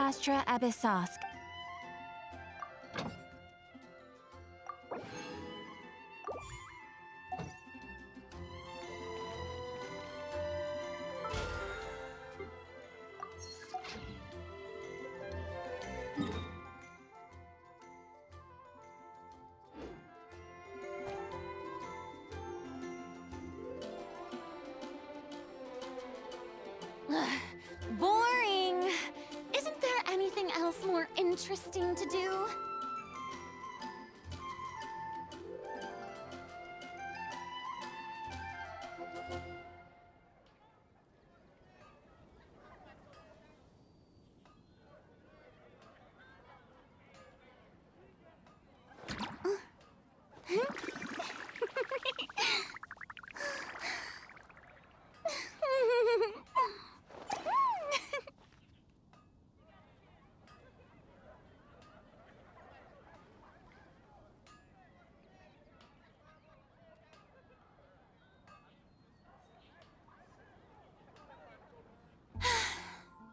Astra Abyssosk. Boring! Isn't there anything else more interesting to do?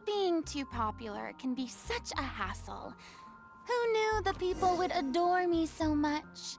Being too popular can be such a hassle. Who knew the people would adore me so much?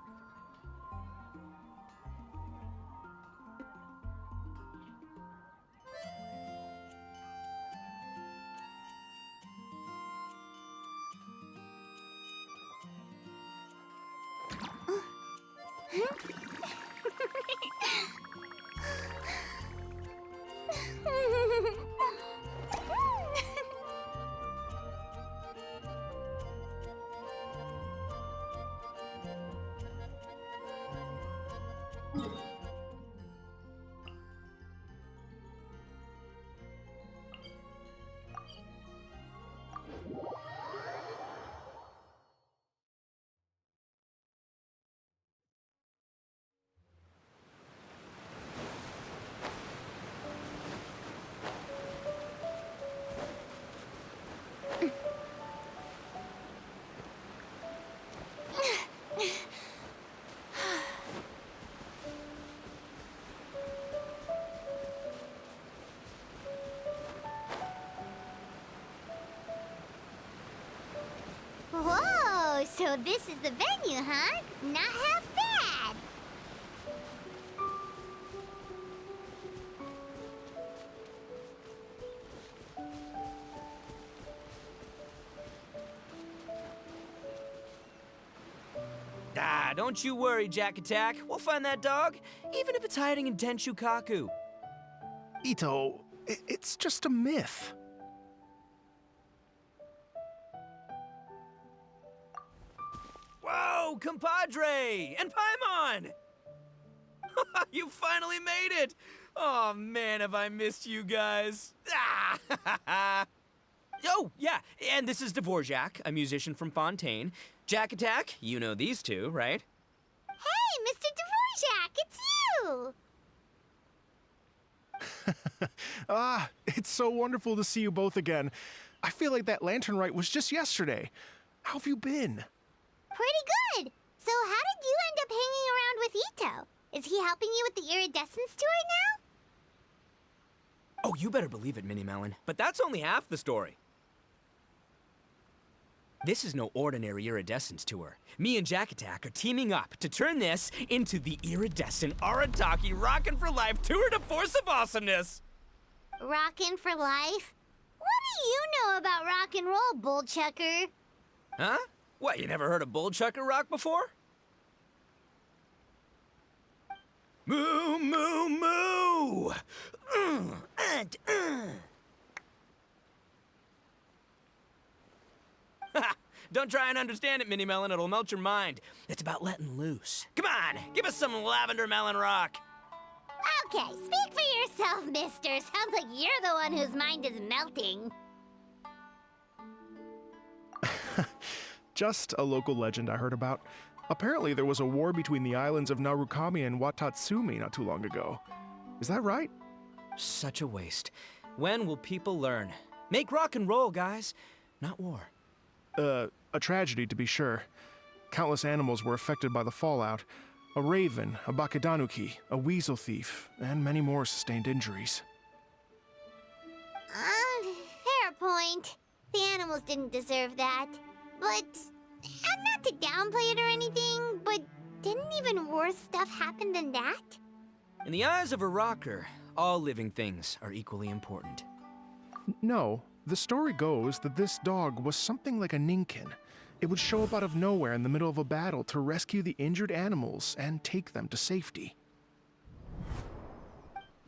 Whoa, so this is the venue, huh? Not half bad. Ah, don't you worry, Jack Attack. We'll find that dog, even if it's hiding in Tenshukaku. Ito, it's just a myth. Whoa, compadre! And Paimon! You finally made it! Oh man, have I missed you guys. Ah! Oh, yeah, and this is Dvorak, a musician from Fontaine. Jack Attack, you know these two, right? Hey, Mr. Dvorak, it's you! It's so wonderful to see you both again. I feel like that lantern rite was just yesterday. How have you been? Pretty good. So how did you end up hanging around with Ito? Is he helping you with the Iridescent tour now? Oh, you better believe it, Minnie Melon. But that's only half the story. This is no ordinary Iridescent tour. Me and Jack Attack are teaming up to turn this into the Iridescent Arataki Rockin' for Life Tour de Force of Awesomeness! Rockin' for life? What do you know about rock and roll, bullchucker? Huh? What, you never heard a bullchucker rock before? Moo, moo, moo! Don't try and understand it, Minnie Melon. It'll melt your mind. It's about letting loose. Come on, give us some lavender melon rock. Okay, speak for yourself, mister. Sounds like you're the one whose mind is melting. Just a local legend I heard about. Apparently there was a war between the islands of Narukami and Watatsumi not too long ago. Is that right? Such a waste. When will people learn? Make rock and roll, guys, not war. A tragedy to be sure. Countless animals were affected by the fallout. A raven, a bakedanuki, a weasel thief, and many more sustained injuries. Fair point. The animals didn't deserve that. But, and not to downplay it or anything, but didn't even worse stuff happen than that? In the eyes of a rocker, all living things are equally important. No, the story goes that this dog was something like a ninkin. It would show up out of nowhere in the middle of a battle to rescue the injured animals and take them to safety.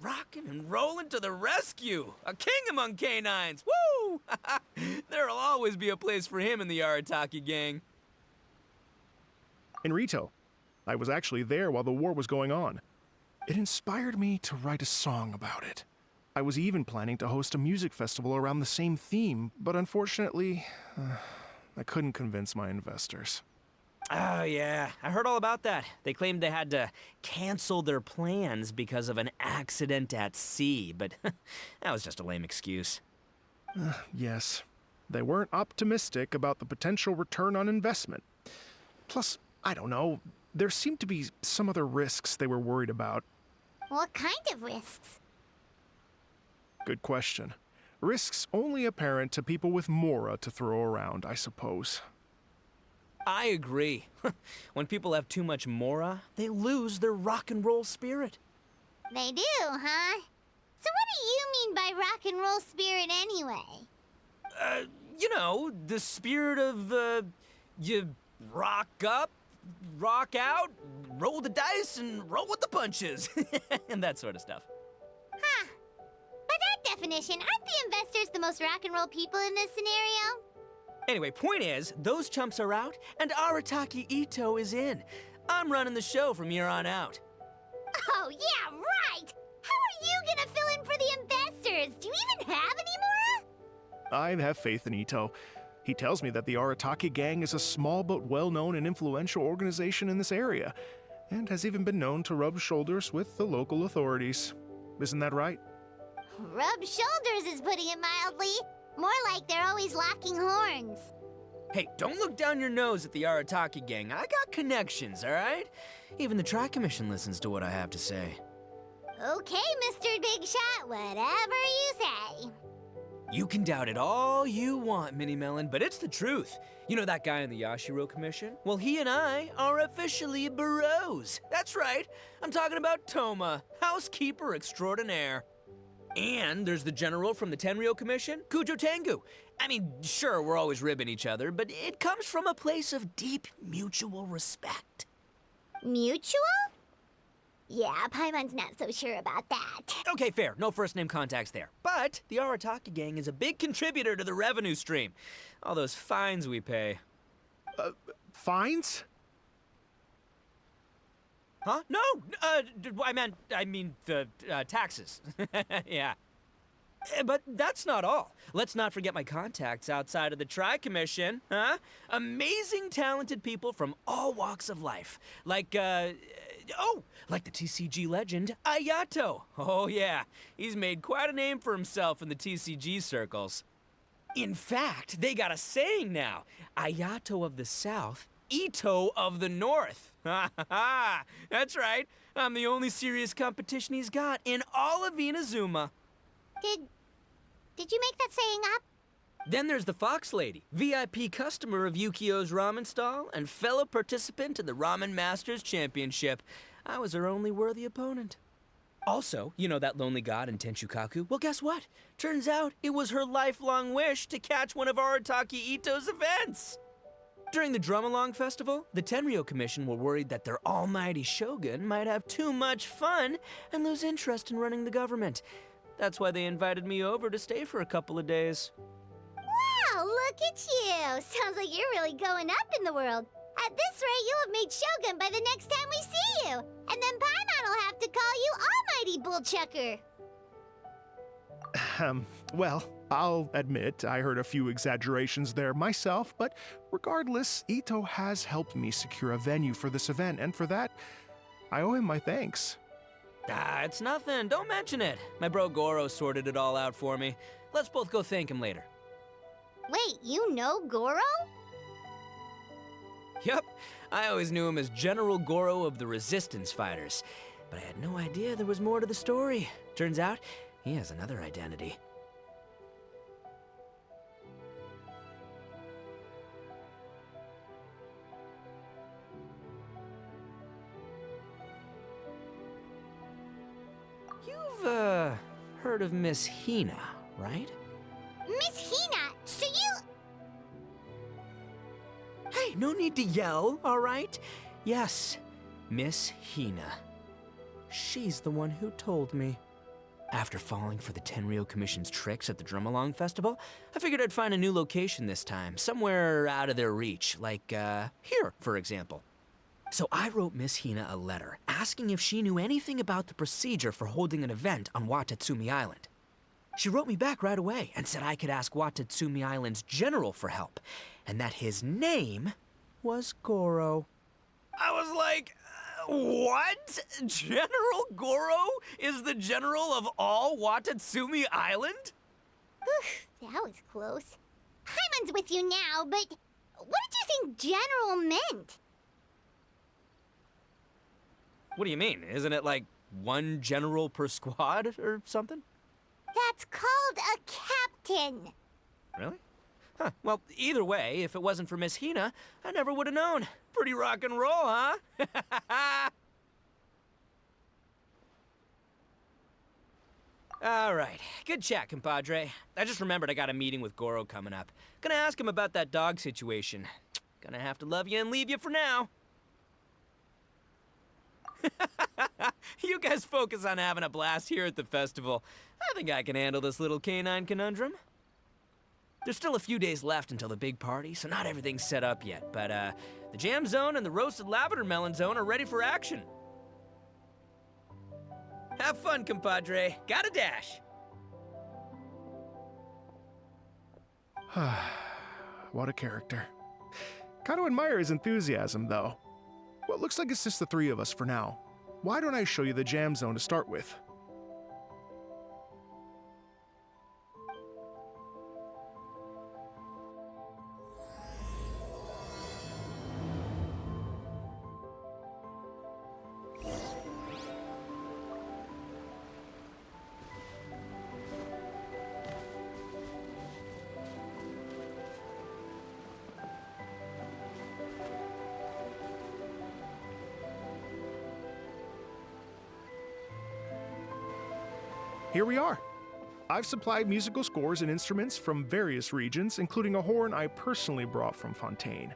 Rockin' and rollin' to the rescue! A king among canines! Woo! There'll always be a place for him in the Arataki gang. In Rito, I was actually there while the war was going on. It inspired me to write a song about it. I was even planning to host a music festival around the same theme, but unfortunately, I couldn't convince my investors. Oh, yeah. I heard all about that. They claimed they had to cancel their plans because of an accident at sea, but that was just a lame excuse. Yes, they weren't optimistic about the potential return on investment. Plus, I don't know, there seemed to be some other risks they were worried about. What kind of risks? Good question. Risks only apparent to people with mora to throw around, I suppose. I agree. When people have too much mora, they lose their rock and roll spirit. They do, huh? So what do you mean by rock and roll spirit anyway? You know, the spirit of, you rock up, rock out, roll the dice, and roll with the punches. And that sort of stuff. Huh. By that definition, aren't the investors the most rock and roll people in this scenario? Anyway, point is, those chumps are out, and Arataki Ito is in. I'm running the show from here on out. Oh, yeah, right! How are you gonna fill in for the investors? Do you even have any mora? I have faith in Ito. He tells me that the Arataki gang is a small but well-known and influential organization in this area, and has even been known to rub shoulders with the local authorities. Isn't that right? Rub shoulders is putting it mildly. More like they're always locking horns. Hey, don't look down your nose at the Arataki gang. I got connections, all right? Even the Tri-Commission listens to what I have to say. Okay, Mr. Big Shot, whatever you say. You can doubt it all you want, Mini Melon, but it's the truth. You know that guy in the Yashiro Commission? Well, he and I are officially bros. That's right. I'm talking about Toma, housekeeper extraordinaire. And there's the general from the Tenryo Commission, Kujo Tengu. I mean, sure, we're always ribbing each other, but it comes from a place of deep mutual respect. Mutual? Yeah, Paimon's not so sure about that. Okay, fair. No first-name contacts there. But the Arataki gang is a big contributor to the revenue stream. All those fines we pay. Fines? Huh? No! I mean the taxes. Yeah. But that's not all. Let's not forget my contacts outside of the Tri-Commission, huh? Amazing, talented people from all walks of life. Like the TCG legend, Ayato. Oh yeah, he's made quite a name for himself in the TCG circles. In fact, they got a saying now. Ayato of the South, Ito of the North. Ha ha ha! That's right. I'm the only serious competition he's got in all of Inazuma. Did you make that saying up? Then there's the Fox Lady, VIP customer of Yukio's ramen stall and fellow participant in the Ramen Masters Championship. I was her only worthy opponent. Also, you know that lonely god in Tenshukaku? Well, guess what? Turns out it was her lifelong wish to catch one of Arataki Ito's events. During the Drum-Along Festival, the Tenryo Commission were worried that their almighty shogun might have too much fun and lose interest in running the government. That's why they invited me over to stay for a couple of days. Wow, look at you! Sounds like you're really going up in the world. At this rate, you'll have made shogun by the next time we see you. And then Paimon will have to call you Almighty Bullchucker. Well, I'll admit I heard a few exaggerations there myself, but regardless, Ito has helped me secure a venue for this event, and for that, I owe him my thanks. Ah, it's nothing. Don't mention it. My bro Goro sorted it all out for me. Let's both go thank him later. Wait, you know Goro? Yep, I always knew him as General Goro of the Resistance Fighters, but I had no idea there was more to the story. Turns out, he has another identity. heard of Miss Hina, right? Miss Hina, so you... Hey, no need to yell, all right? Yes, Miss Hina. She's the one who told me. After falling for the Tenryo Commission's tricks at the Drum-Along Festival, I figured I'd find a new location this time, somewhere out of their reach, like, here, for example. So I wrote Miss Hina a letter, asking if she knew anything about the procedure for holding an event on Watatsumi Island. She wrote me back right away and said I could ask Watatsumi Island's general for help, and that his name was Goro. I was like, what? General Goro is the general of all Watatsumi Island? Whew, that was close. Paimon's with you now, but what did you think general meant? What do you mean? Isn't it like one general per squad or something? That's called a captain. Really? Huh. Well, either way, if it wasn't for Miss Hina, I never would have known. Pretty rock and roll, huh? All right. Good chat, compadre. I just remembered I got a meeting with Goro coming up. Gonna ask him about that dog situation. Gonna have to love you and leave you for now. You guys focus on having a blast here at the festival. I think I can handle this little canine conundrum. There's still a few days left until the big party, so not everything's set up yet, but the jam zone and the roasted lavender melon zone are ready for action. Have fun, compadre. Got a dash. What a character. Gotta admire his enthusiasm, though. Well, it looks like it's just the three of us for now. Why don't I show you the jam zone to start with? Here we are. I've supplied musical scores and instruments from various regions, including a horn I personally brought from Fontaine.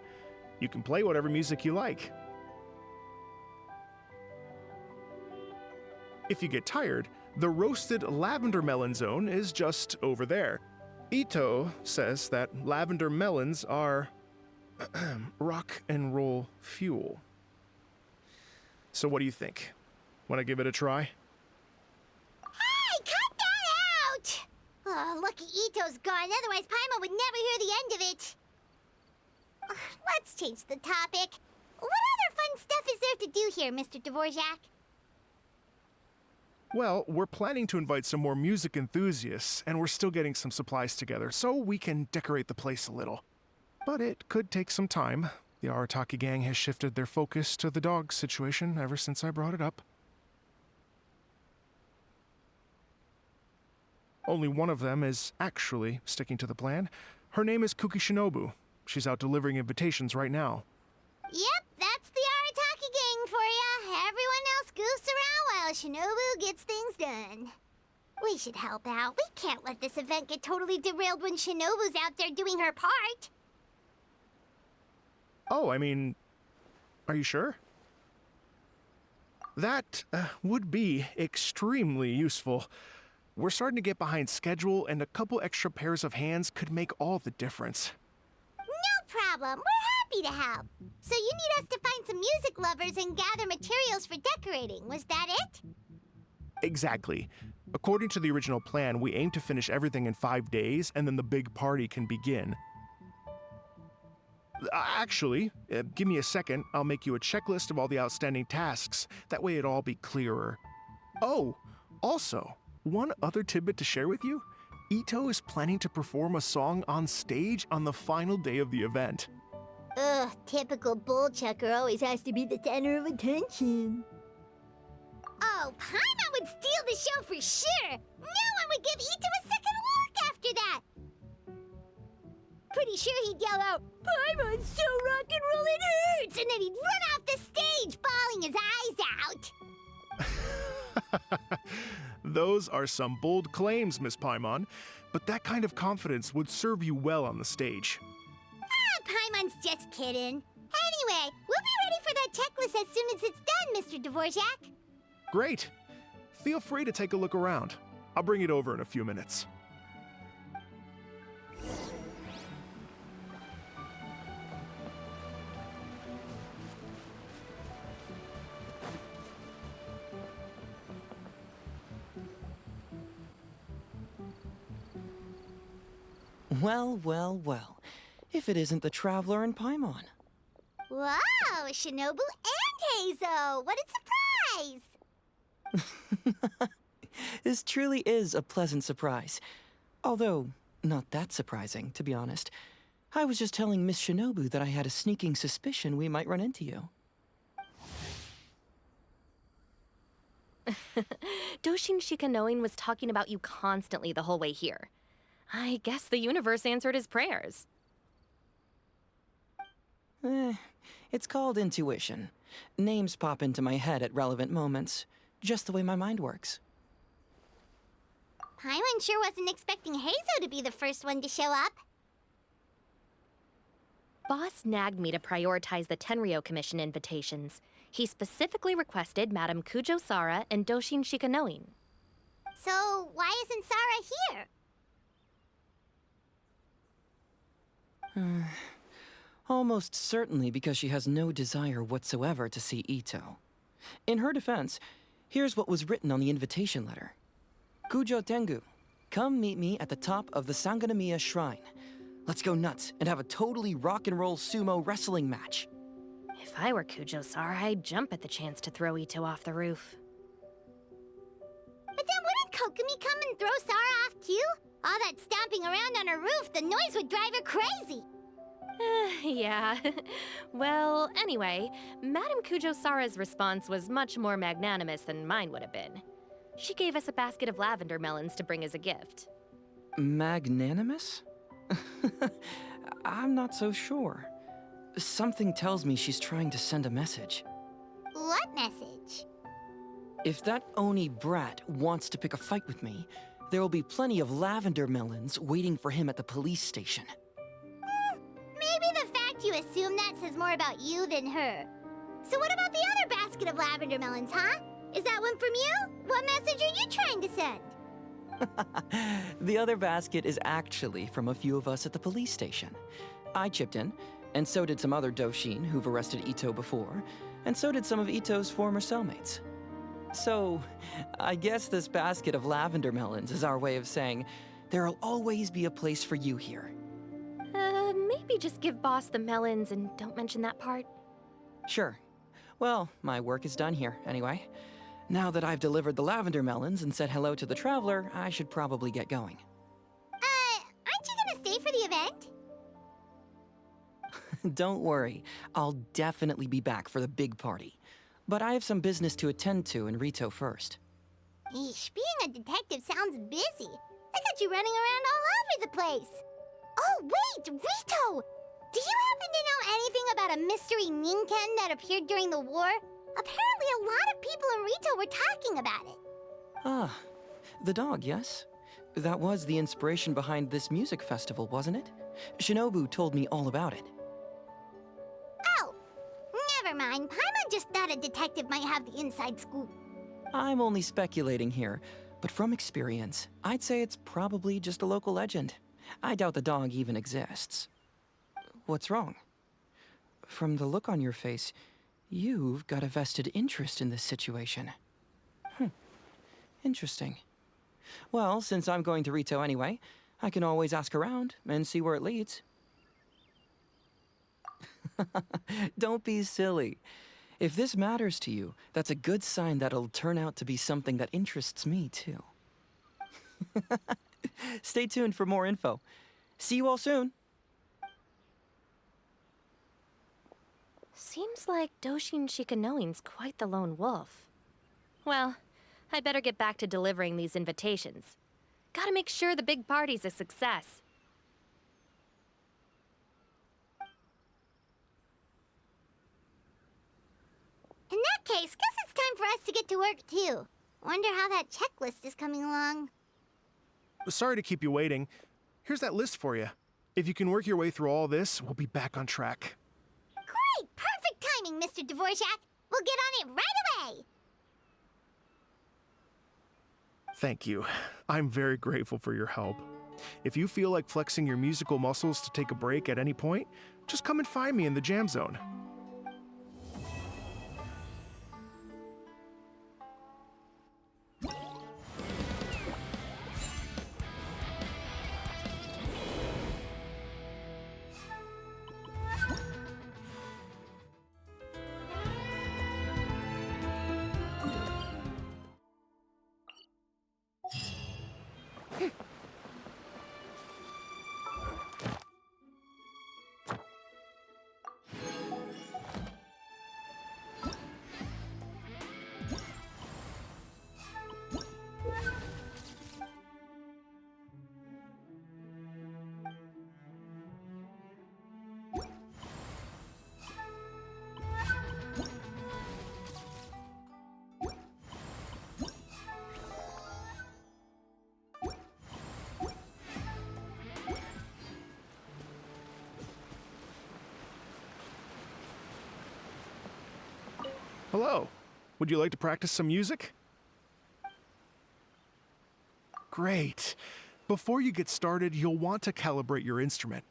You can play whatever music you like. If you get tired, the roasted lavender melon zone is just over there. Ito says that lavender melons are rock and roll fuel. So what do you think? Want to give it a try? Oh, lucky Ito's gone, otherwise Paimon would never hear the end of it. Ugh, let's change the topic. What other fun stuff is there to do here, Mr. Dvorak? Well, we're planning to invite some more music enthusiasts, and we're still getting some supplies together, so we can decorate the place a little. But it could take some time. The Arataki gang has shifted their focus to the dog situation ever since I brought it up. Only one of them is actually sticking to the plan. Her name is Kuki Shinobu. She's out delivering invitations right now. Yep, that's the Arataki gang for ya. Everyone else goofs around while Shinobu gets things done. We should help out. We can't let this event get totally derailed when Shinobu's out there doing her part. Oh, I mean, are you sure? That would be extremely useful. We're starting to get behind schedule, and a couple extra pairs of hands could make all the difference. No problem. We're happy to help. So you need us to find some music lovers and gather materials for decorating. Was that it? Exactly. According to the original plan, we aim to finish everything in 5 days, and then the big party can begin. Actually, give me a second. I'll make you a checklist of all the outstanding tasks. That way it'll all be clearer. Oh, also, one other tidbit to share with you. Ito is planning to perform a song on stage on the final day of the event. Ugh, typical bull chucker always has to be the center of attention. Oh, Paimon would steal the show for sure! No one would give Ito a second look after that! Pretty sure he'd yell out, "Paimon's so rock and roll it hurts!" And then he'd run off the stage, bawling his eyes out! Those are some bold claims, Miss Paimon, but that kind of confidence would serve you well on the stage. Ah, Paimon's just kidding. Anyway, we'll be ready for that checklist as soon as it's done, Mr. Dvorak. Great. Feel free to take a look around. I'll bring it over in a few minutes. Well, well, well. If it isn't the Traveler and Paimon. Wow, Shinobu and Heizo! What a surprise! This truly is a pleasant surprise. Although, not that surprising, to be honest. I was just telling Miss Shinobu that I had a sneaking suspicion we might run into you. Doshin Shikanoin was talking about you constantly the whole way here. I guess the universe answered his prayers. It's called intuition. Names pop into my head at relevant moments, just the way my mind works. Paimon sure wasn't expecting Heizo to be the first one to show up. Boss nagged me to prioritize the Tenryo Commission invitations. He specifically requested Madame Kujo-Sara and Doshin Shikanoin. So, why isn't Sara here? Almost certainly because she has no desire whatsoever to see Ito. In her defense, here's what was written on the invitation letter. Kujo Tengu, come meet me at the top of the Sangonomiya Shrine. Let's go nuts and have a totally rock and roll sumo wrestling match. If I were Kujo-Sara, I'd jump at the chance to throw Ito off the roof. But then wouldn't Kokomi come and throw Sara off too? All that stomping around on her roof, the noise would drive her crazy. Yeah. Well, anyway, Madame Kujo-Sara's response was much more magnanimous than mine would have been. She gave us a basket of lavender melons to bring as a gift. Magnanimous? I'm not so sure. Something tells me she's trying to send a message. What message? If that Oni brat wants to pick a fight with me, there will be plenty of lavender melons waiting for him at the police station. Maybe the fact you assume that says more about you than her. So what about the other basket of lavender melons, huh? Is that one from you? What message are you trying to send? The other basket is actually from a few of us at the police station. I chipped in, and so did some other Doshin who've arrested Ito before, and so did some of Ito's former cellmates. So, I guess this basket of lavender melons is our way of saying, there'll always be a place for you here. Maybe just give Boss the melons and don't mention that part. Sure. Well, my work is done here, anyway. Now that I've delivered the lavender melons and said hello to the Traveler, I should probably get going. Aren't you gonna stay for the event? Don't worry, I'll definitely be back for the big party. But I have some business to attend to in Rito first. Eesh, being a detective sounds busy. I got you running around all over the place. Oh, wait, Rito! Do you happen to know anything about a mystery Ninken that appeared during the war? Apparently a lot of people in Rito were talking about it. Ah, the dog, yes? That was the inspiration behind this music festival, wasn't it? Shinobu told me all about it. Oh, never mind. Paimon just thought a detective might have the inside scoop. I'm only speculating here, but from experience, I'd say it's probably just a local legend. I doubt the dog even exists. What's wrong? From the look on your face, you've got a vested interest in this situation. Interesting. Well, since I'm going to Rito anyway, I can always ask around and see where it leads. Don't be silly. If this matters to you, that's a good sign that it'll turn out to be something that interests me, too. Stay tuned for more info. See you all soon. Seems like Doshin Shikanoin's quite the lone wolf. Well, I better get back to delivering these invitations. Gotta make sure the big party's a success. In that case, guess it's time for us to get to work, too. Wonder how that checklist is coming along. Sorry to keep you waiting. Here's that list for you. If you can work your way through all this, we'll be back on track. Great! Perfect timing, Mr. Dvorak. We'll get on it right away. Thank you. I'm very grateful for your help. If you feel like flexing your musical muscles to take a break at any point, just come and find me in the jam zone. Hello. Would you like to practice some music? Great. Before you get started, you'll want to calibrate your instrument.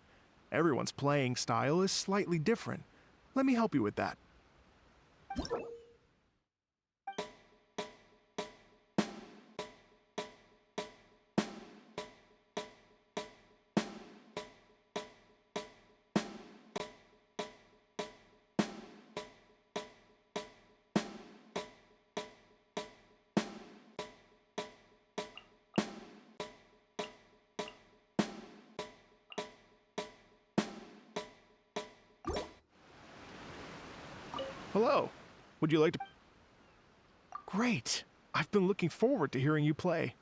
Everyone's playing style is slightly different. Let me help you with that. Hello. Would you like to... Great. I've been looking forward to hearing you play.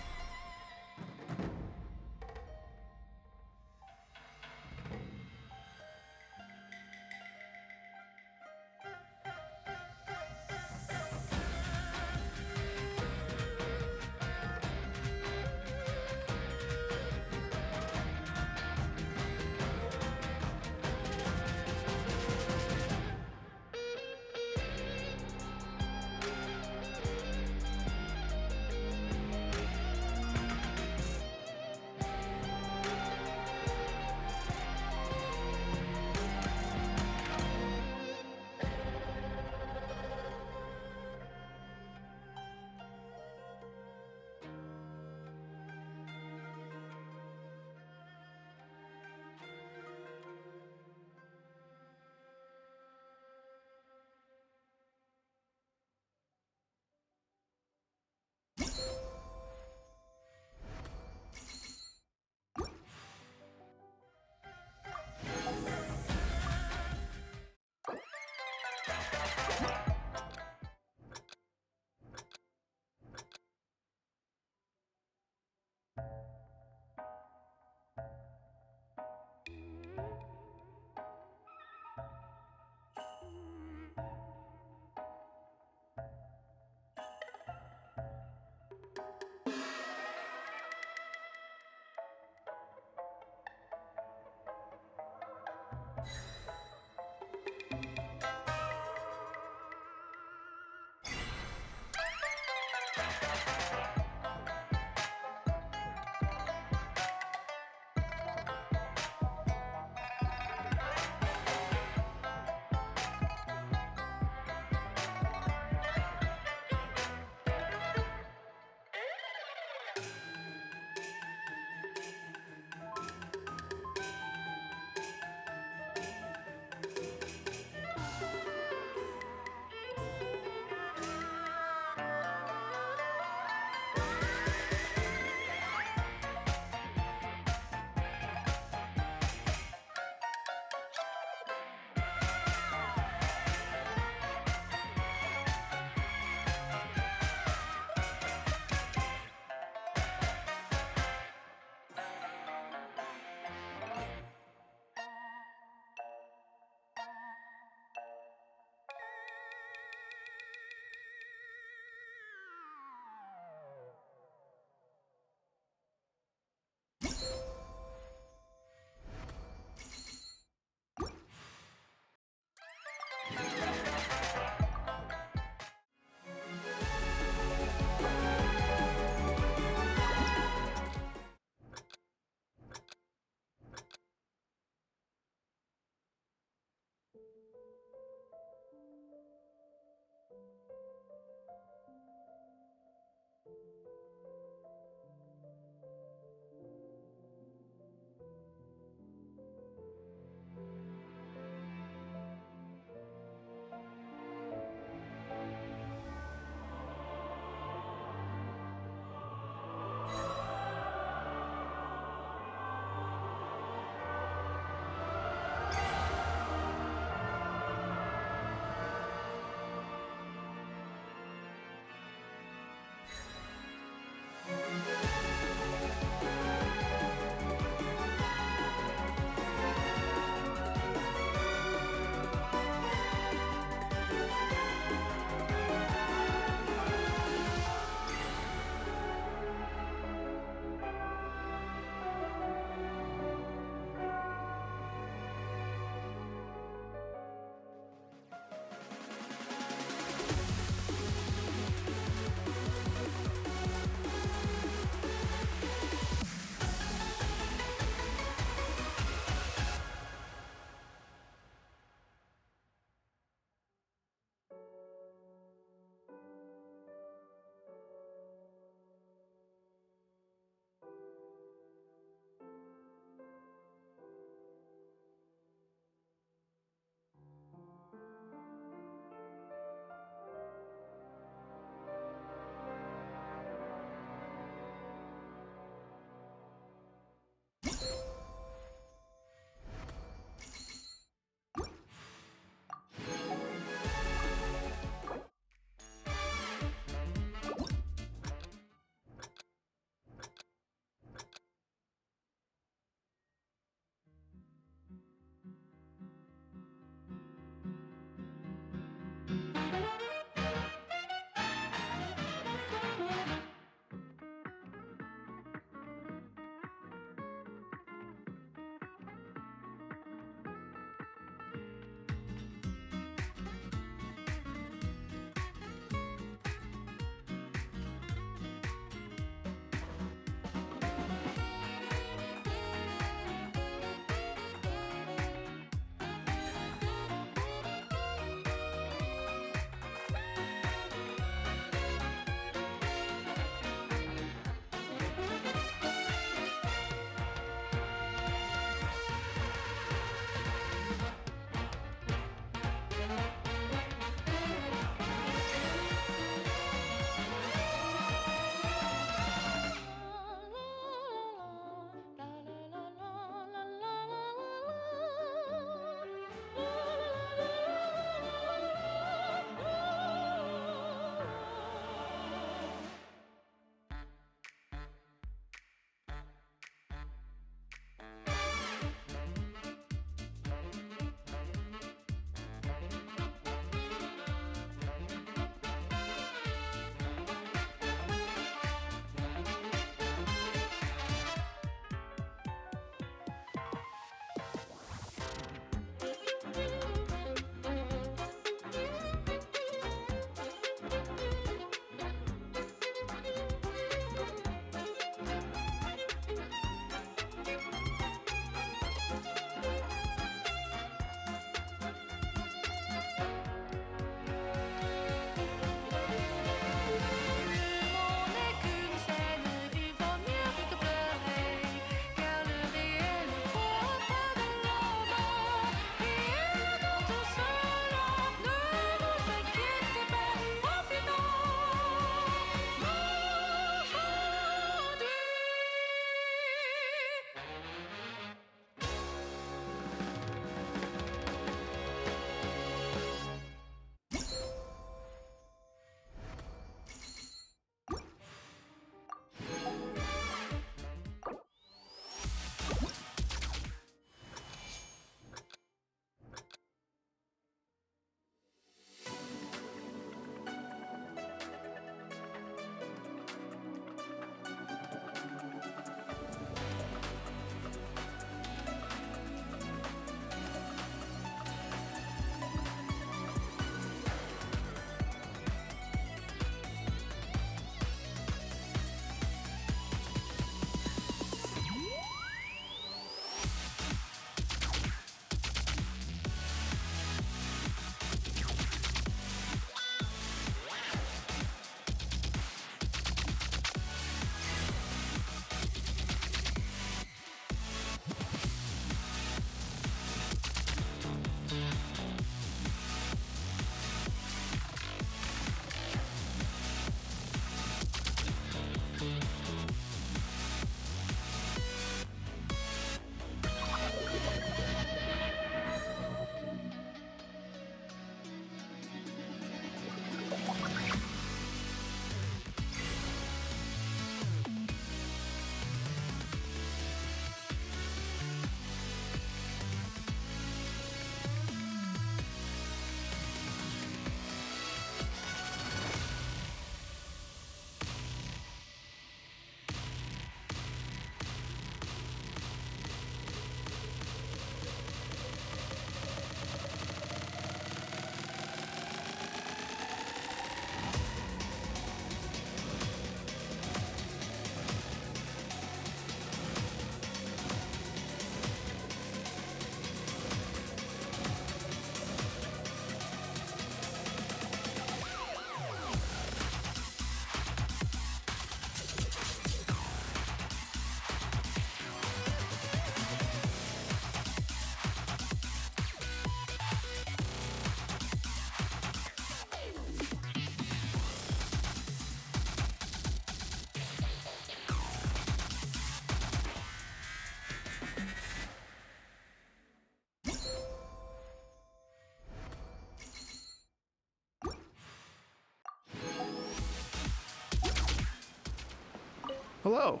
Hello.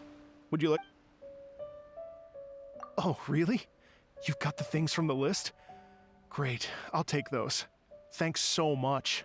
Would you like... Oh, really? You've got the things from the list? Great. I'll take those. Thanks so much.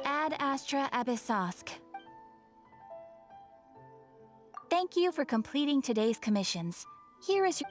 Ad Astra Abyssosk. Thank you for completing today's commissions. Here is your...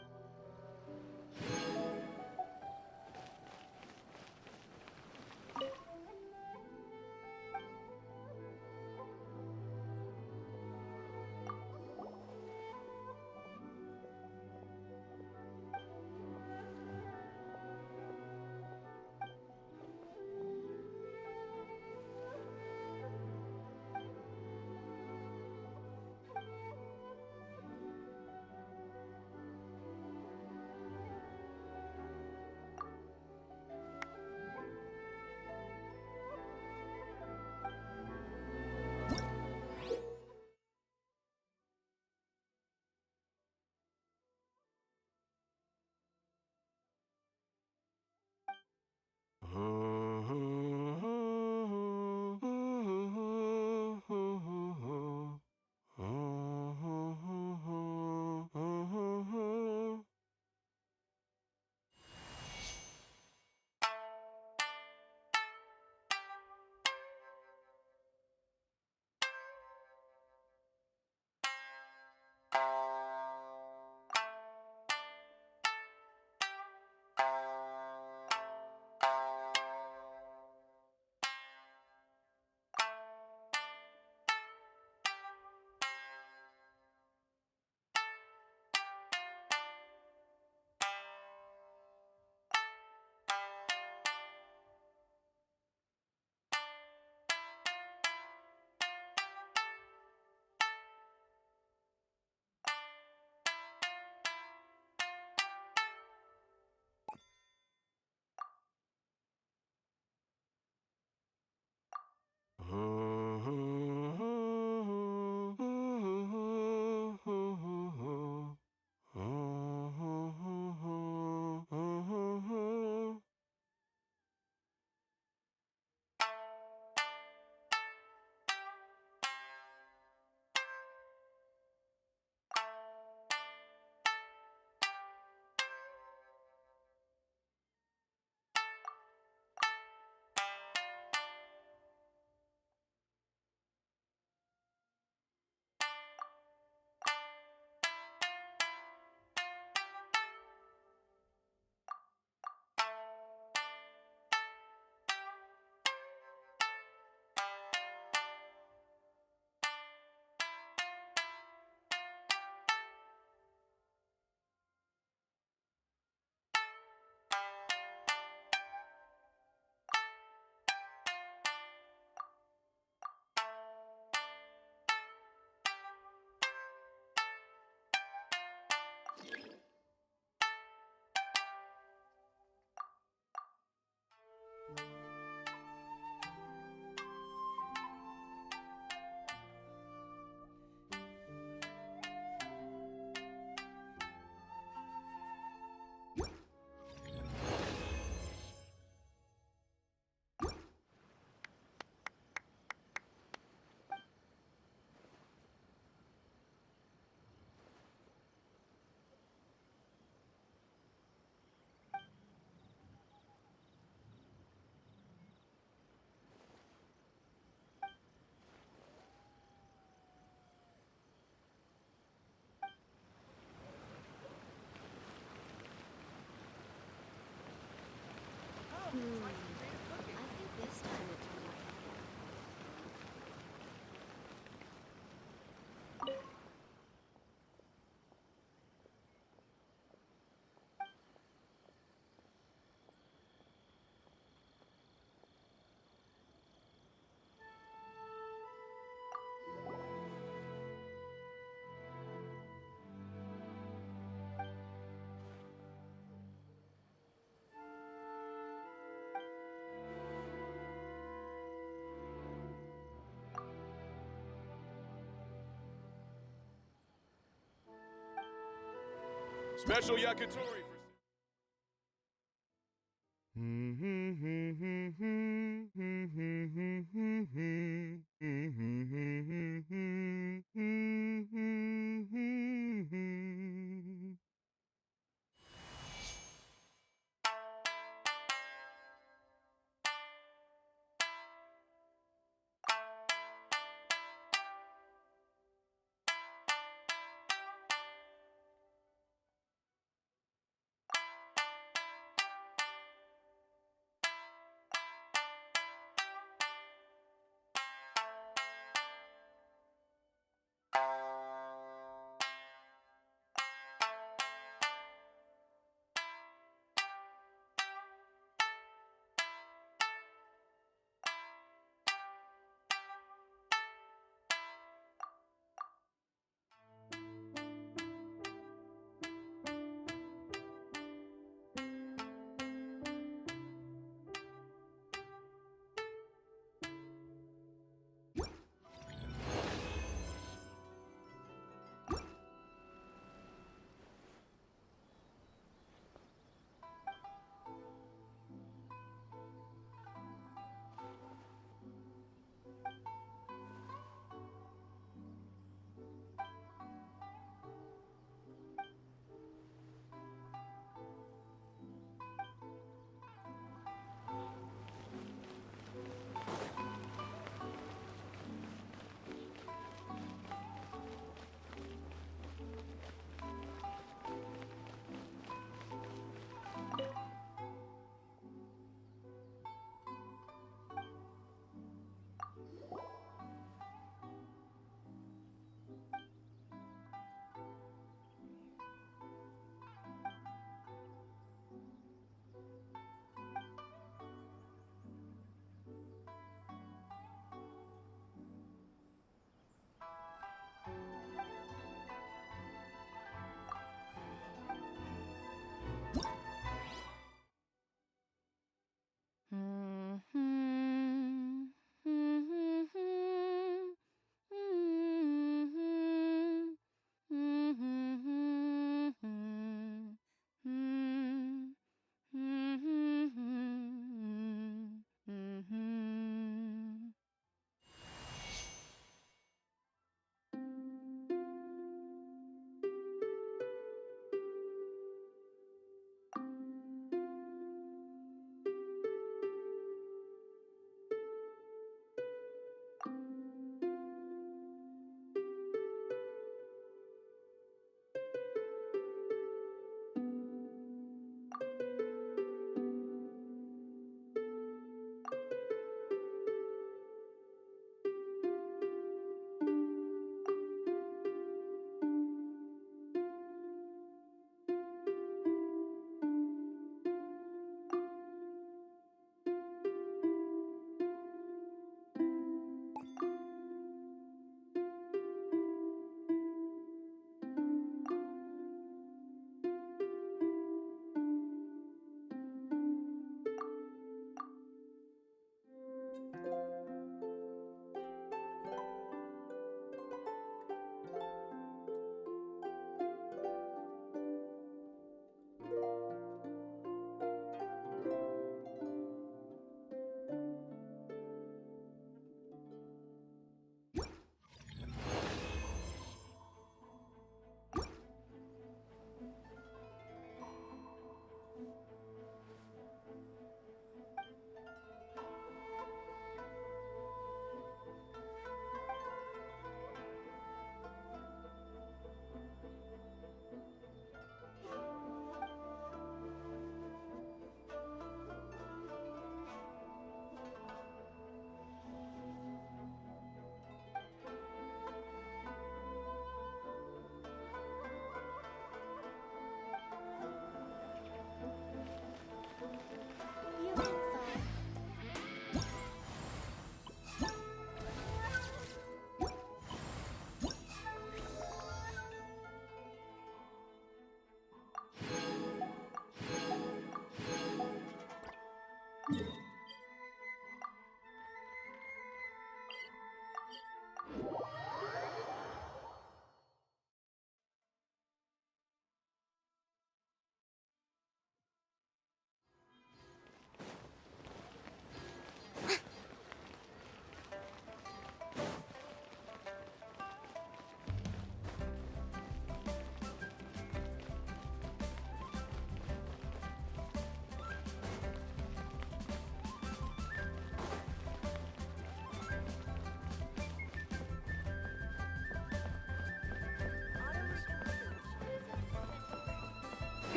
Special yakitori for...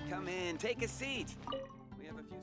Come in, take a seat. We have a few...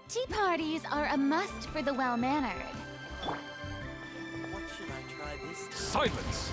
Tea parties are a must for the well-mannered. What should I try this time? Silence!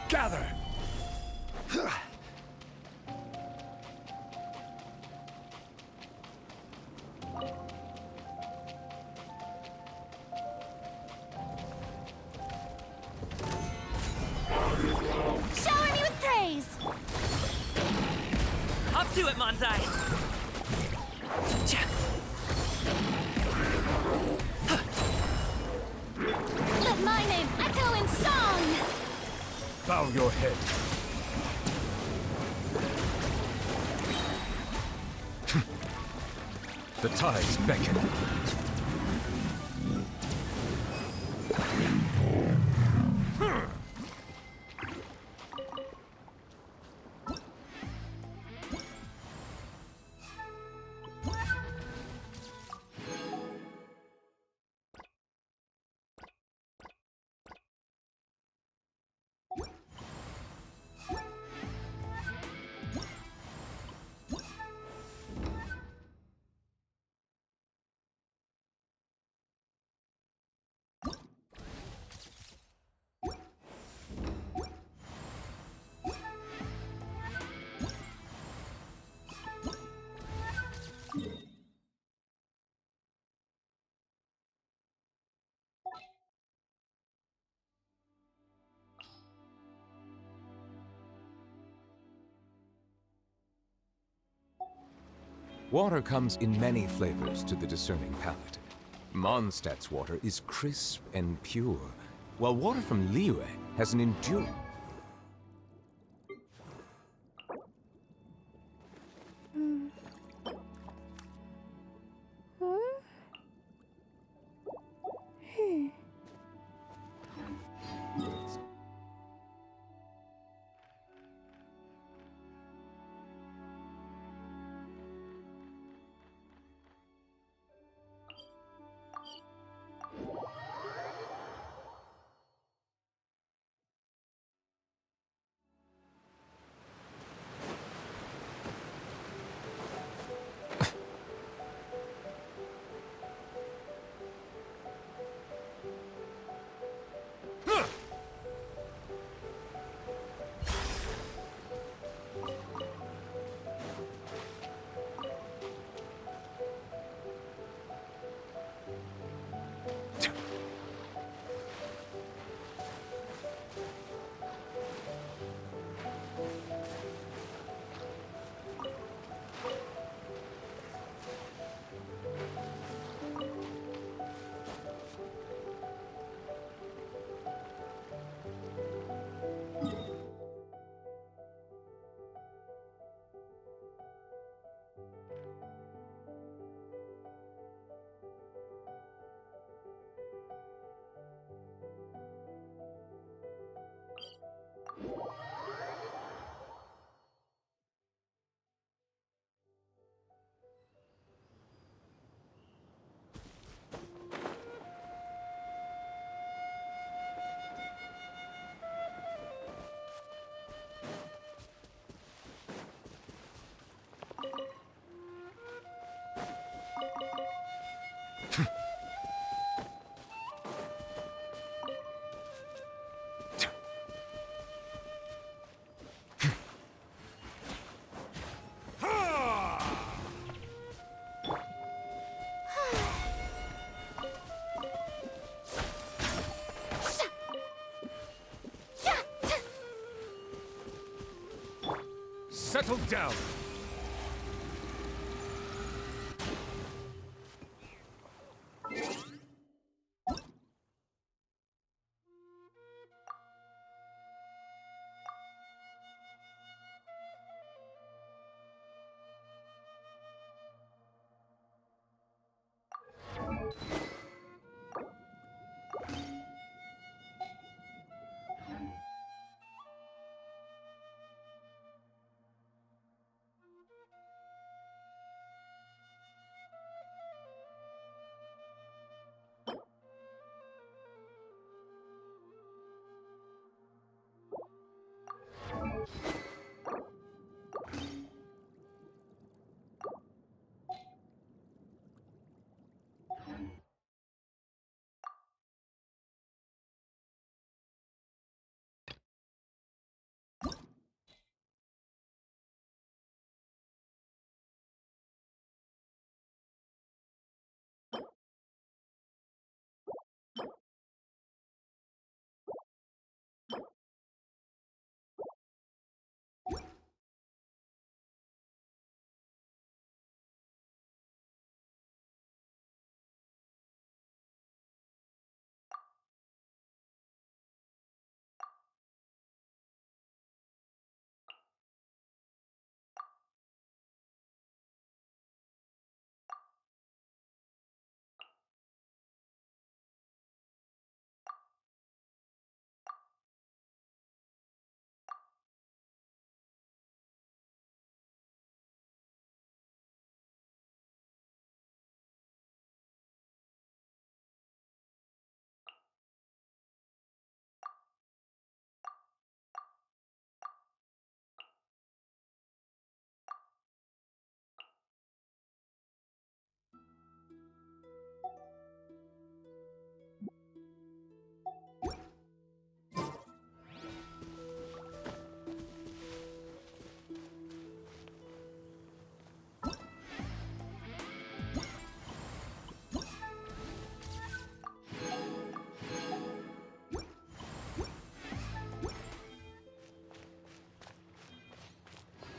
Gather! Shower me with praise! Up to it, Manzai! Let my name echo in song! Bow your head. The tides beckon. Water comes in many flavors to the discerning palate. Mondstadt's water is crisp and pure, while water from Liyue has an enduring... Settle down!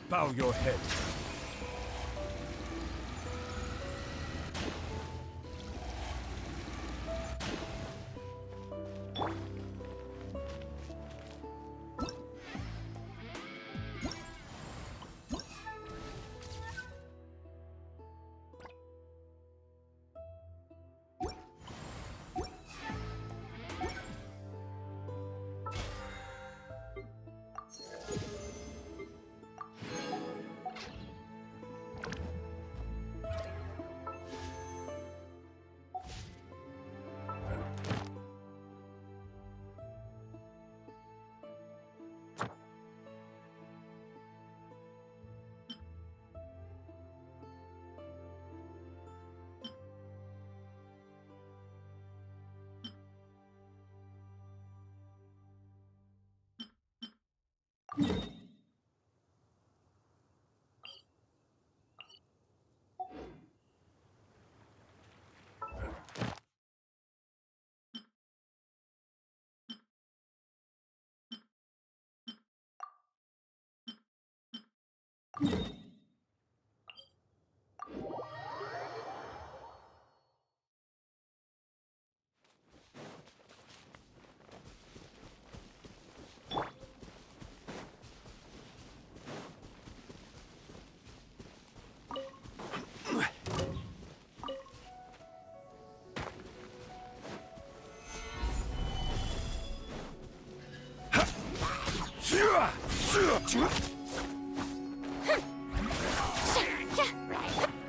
Bow your head.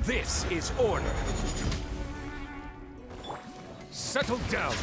This is order. Settle down.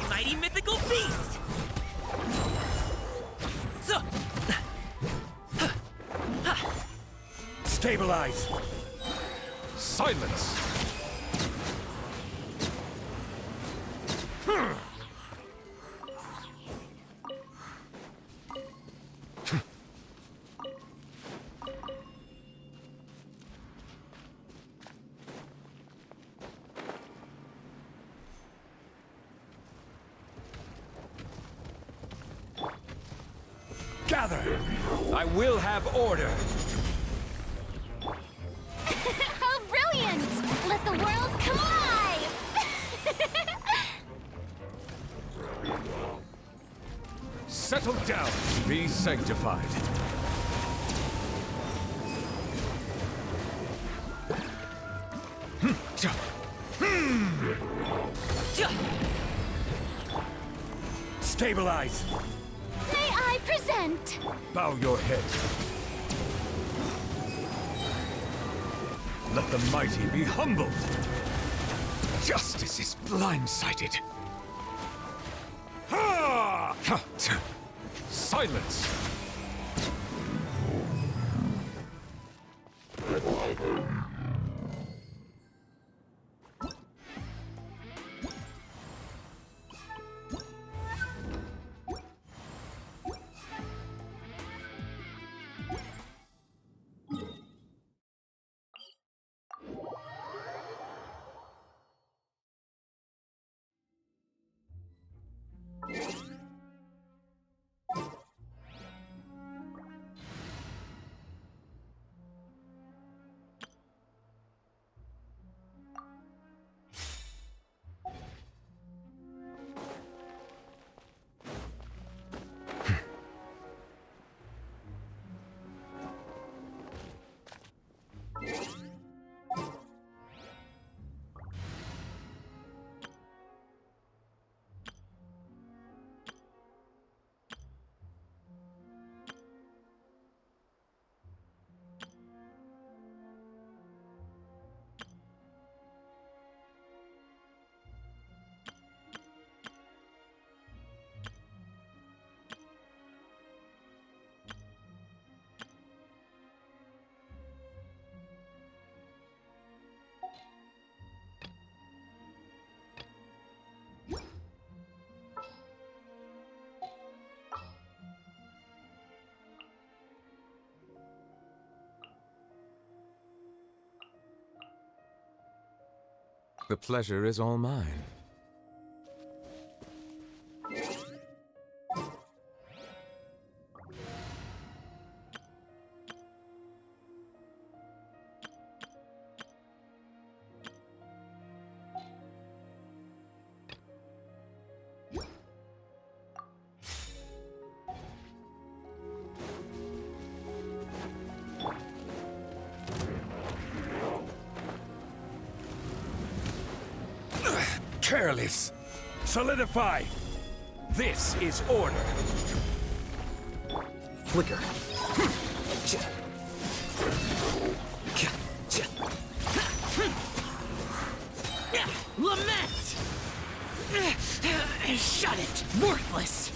Mighty mythical beast! Stabilize. Silence. Gather! I will have order! How brilliant! Let the world come alive! Settle down. Be sanctified. Stabilize. May I present? Bow your head. Let the mighty be humbled. Justice is blindsided. Ha! Silence. The pleasure is all mine. Careless. Solidify. This is order. Flicker. Lament! Shut it! Worthless!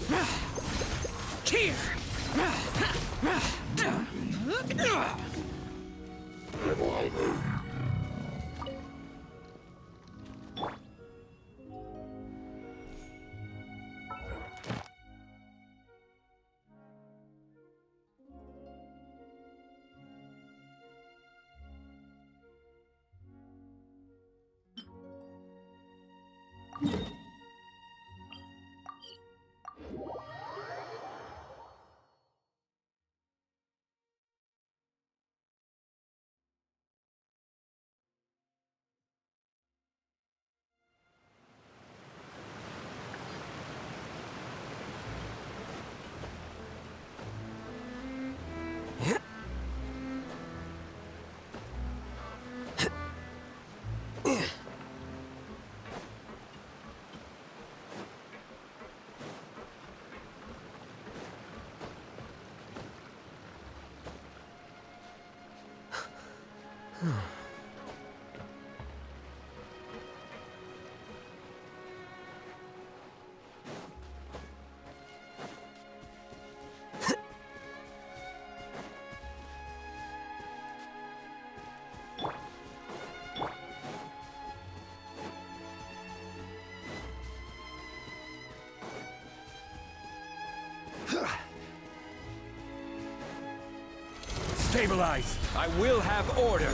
Stabilize! I will have order.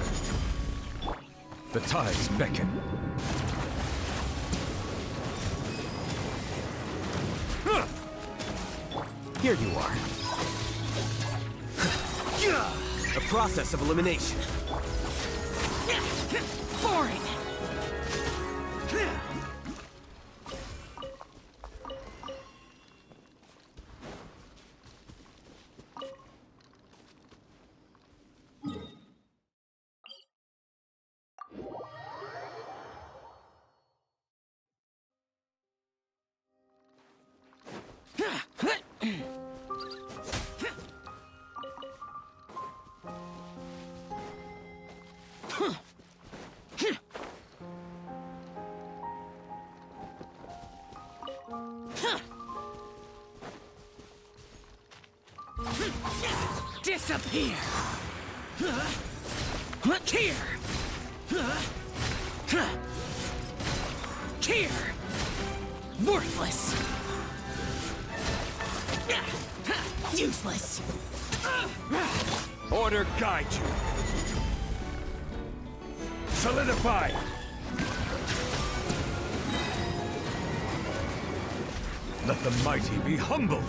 The tides beckon. Here you are. A process of elimination. Boring! Disappear! Here! Here! Worthless! Useless! Order guide you. Solidify! Let the mighty be humbled!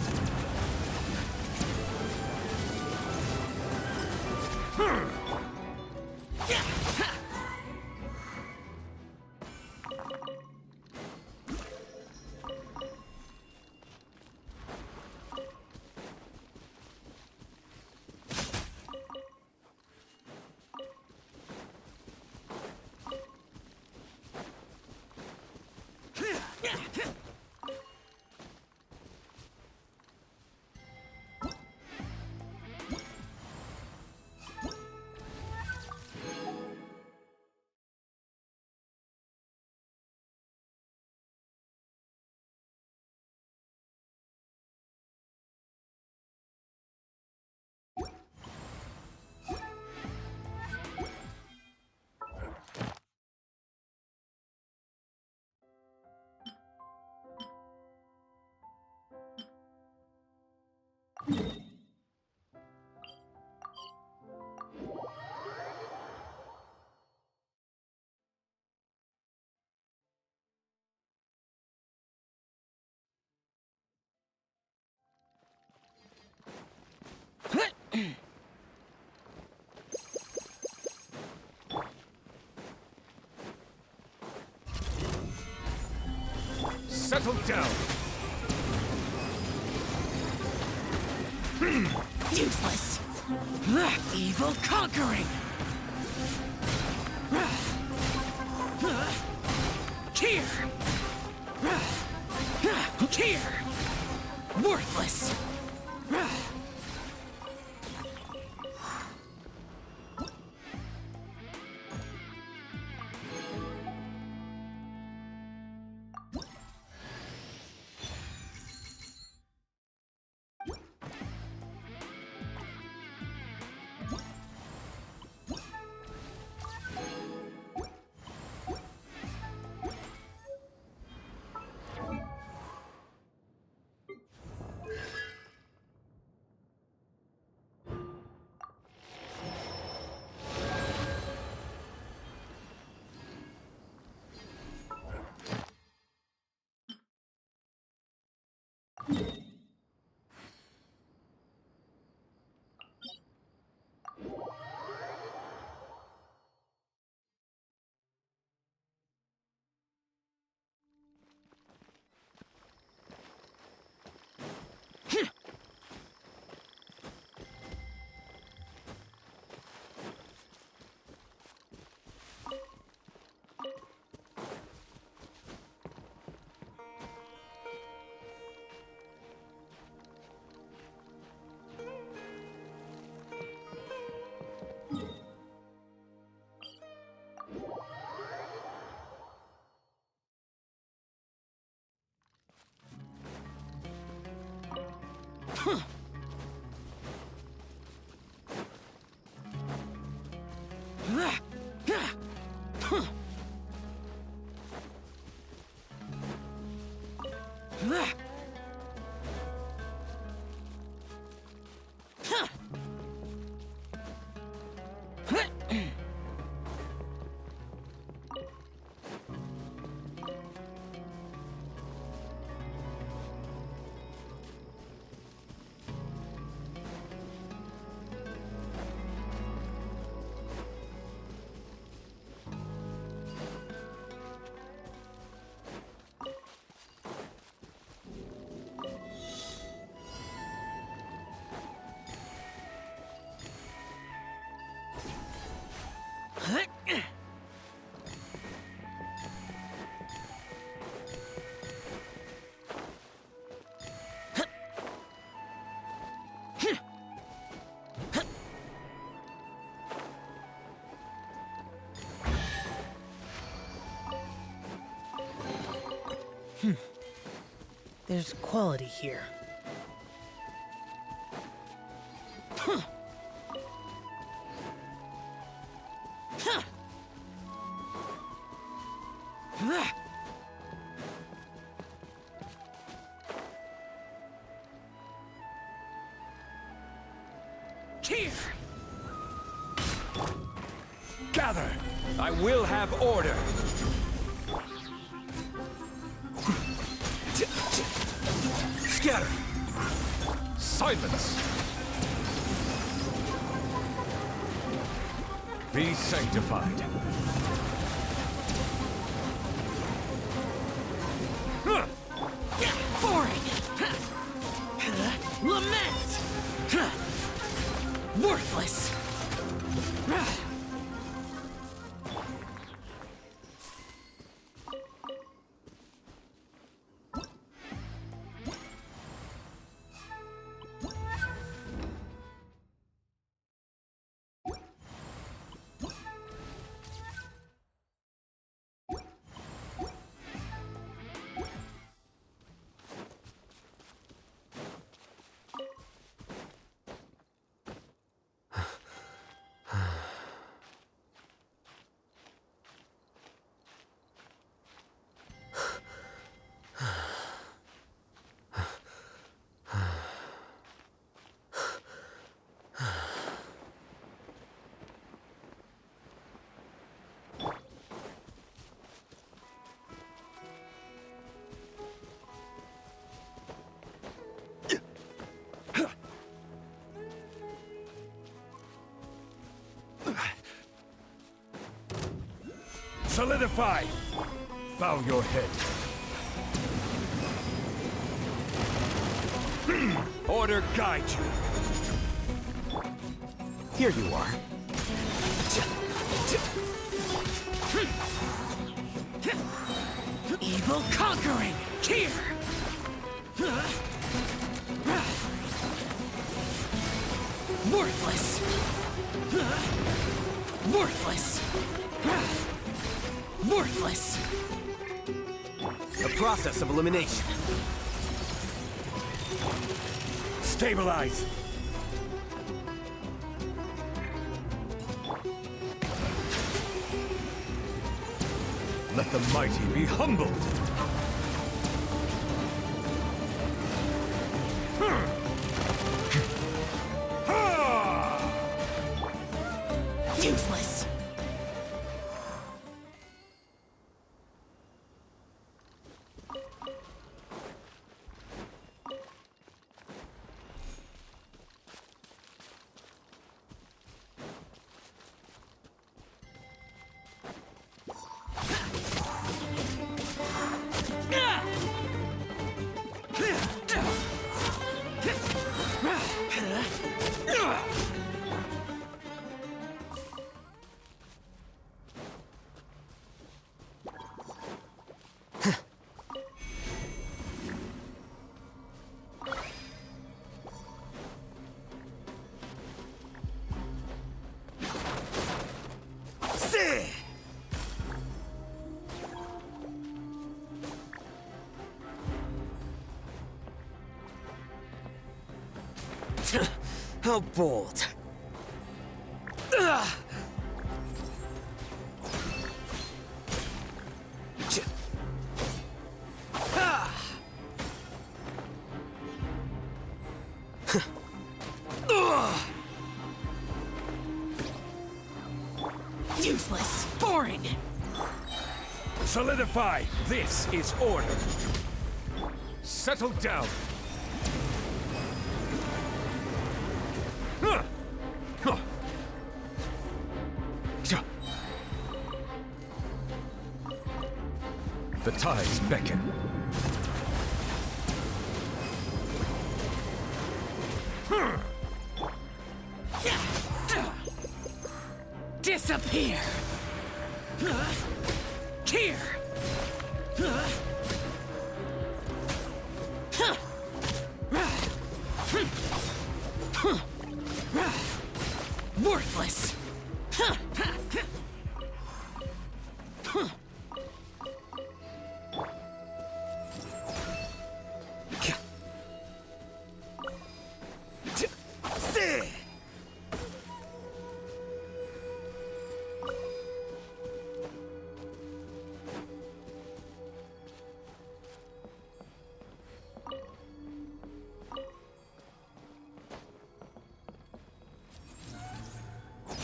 Settle down! Useless! Evil conquering! Here! Here! Worthless! There's quality here. Huh. Huh. Ah. Here. Gather! I will have order. Scatter! Silence! Be sanctified. Boring. Lament. Worthless. Solidify! Bow your head. Order guide you. Here you are. Evil conquering. Here. Worthless. Worthless. Worthless. The process of elimination. Stabilize! Let the mighty be humbled! Useless. How bold. Useless. Boring. Solidify! This is order. Settle down. The tides beckon. Disappear. Here. Worthless.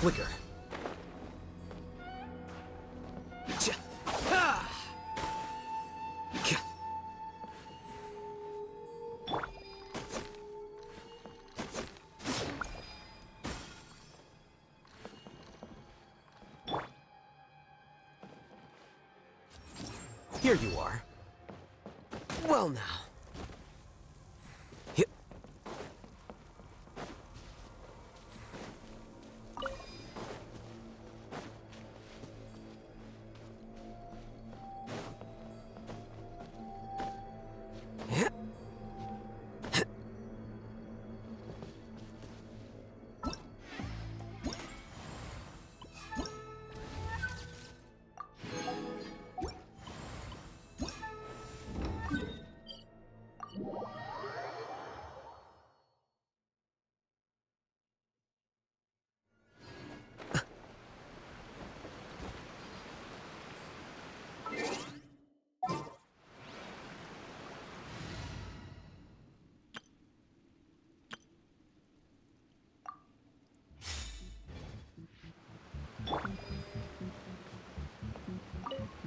flicker. Here you are. Well now. Hit. Hit.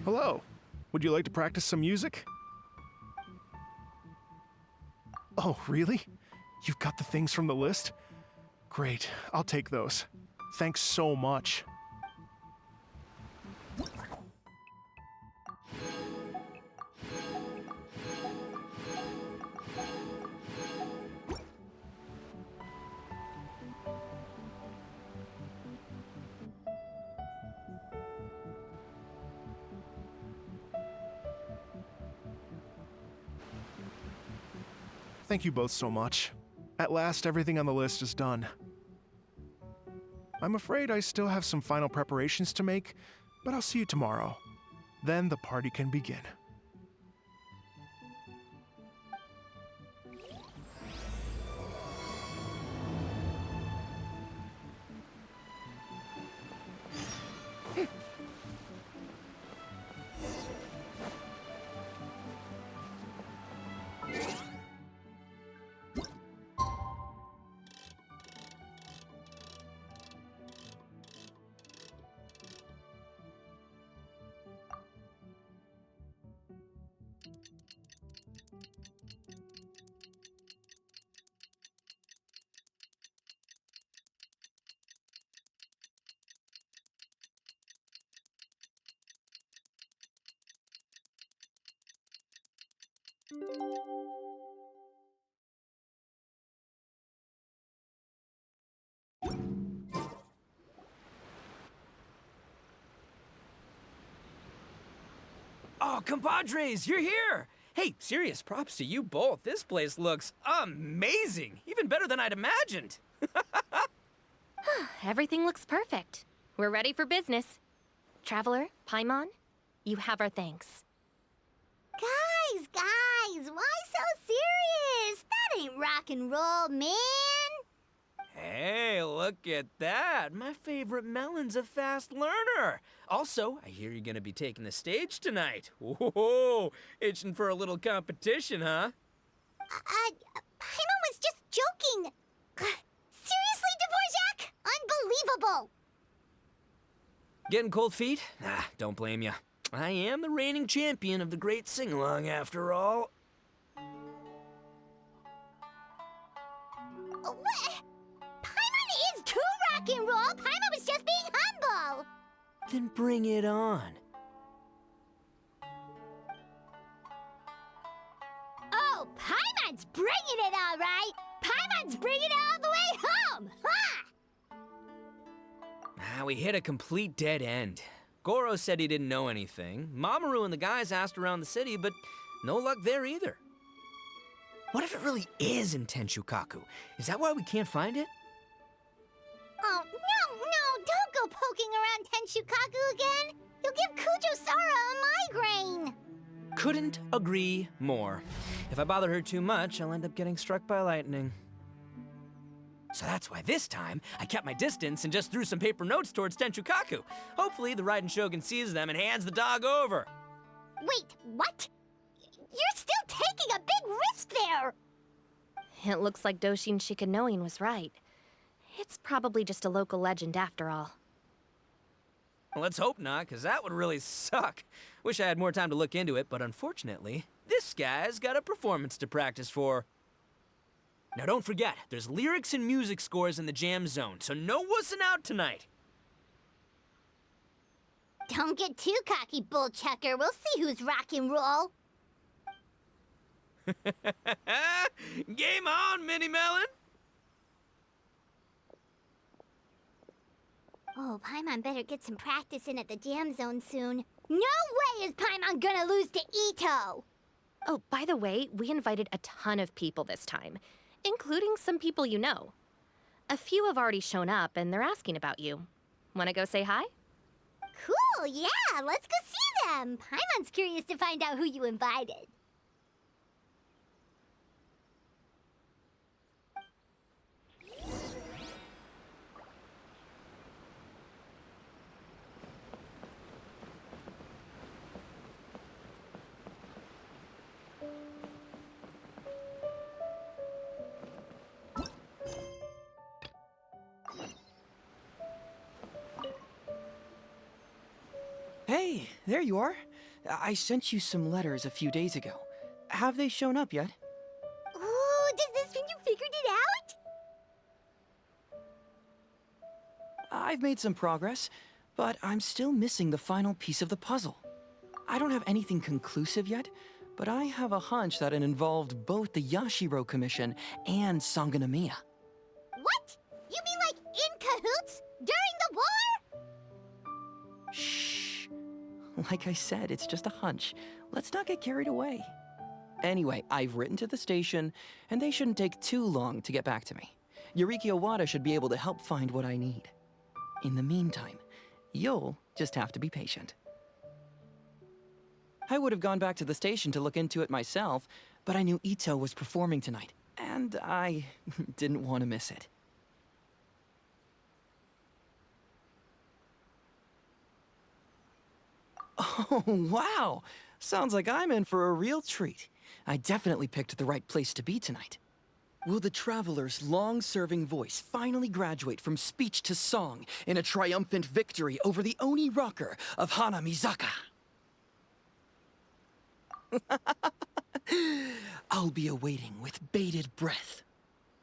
Hello. Would you like to practice some music? Oh, really? You've got the things from the list? Great, I'll take those. Thanks so much. Thank you both so much. At last, everything on the list is done. I'm afraid I still have some final preparations to make, but I'll see you tomorrow. Then the party can begin. Oh, compadres, you're here! Hey, serious props to you both. This place looks amazing. Even better than I'd imagined. Everything looks perfect. We're ready for business. Traveler, Paimon, you have our thanks. Guys, why so serious? That ain't rock and roll, man. Hey, look at that. My favorite melon's a fast learner. Also, I hear you're gonna be taking the stage tonight. Whoa, itching for a little competition, huh? Paimon was just joking. Seriously, Dvorak? Unbelievable. Getting cold feet? Nah, don't blame ya. I am the reigning champion of the great sing-along, after all. What? Paimon is too rock and roll. Paimon was just being humble. Then bring it on. Oh, Paimon's bringing it all right. Paimon's bringing it all the way home. Ha! We hit a complete dead end. Goro said he didn't know anything. Mamoru and the guys asked around the city, but no luck there either. What if it really is in Tenshukaku? Is that why we can't find it? Oh, no, don't go poking around Tenshukaku again. You'll give Kujo-Sara a migraine. Couldn't agree more. If I bother her too much, I'll end up getting struck by lightning. So that's why this time, I kept my distance and just threw some paper notes towards Tenshukaku. Hopefully, the Raiden Shogun sees them and hands the dog over. Wait, what? You're still taking a big risk there! It looks like Doshin Shikanoin was right. It's probably just a local legend after all. Let's hope not, because that would really suck. Wish I had more time to look into it, but unfortunately, this guy's got a performance to practice for. Now don't forget, there's lyrics and music scores in the jam zone, so no wussing out tonight. Don't get too cocky, bullchucker. We'll see who's rock and roll. Game on, Mini Melon! Oh, Paimon better get some practice in at the jam zone soon. No way is Paimon gonna lose to Ito! Oh, by the way, we invited a ton of people this time, including some people you know. A few have already shown up, and they're asking about you. Wanna go say hi? Cool, yeah, let's go see them. Paimon's curious to find out who you invited. Hey, there you are. I sent you some letters a few days ago. Have they shown up yet? Ooh, does this mean you figured it out? I've made some progress, but I'm still missing the final piece of the puzzle. I don't have anything conclusive yet, but I have a hunch that it involved both the Yashiro Commission and Sangonomiya. What? You mean like in cahoots? During the war? Shh. Like I said, it's just a hunch. Let's not get carried away. Anyway, I've written to the station, and they shouldn't take too long to get back to me. Yuriki Owada should be able to help find what I need. In the meantime, you'll just have to be patient. I would have gone back to the station to look into it myself, but I knew Ito was performing tonight, and I didn't want to miss it. Oh, wow! Sounds like I'm in for a real treat. I definitely picked the right place to be tonight. Will the Traveler's long-serving voice finally graduate from speech to song in a triumphant victory over the Oni rocker of Hanamizaka? I'll be awaiting with bated breath.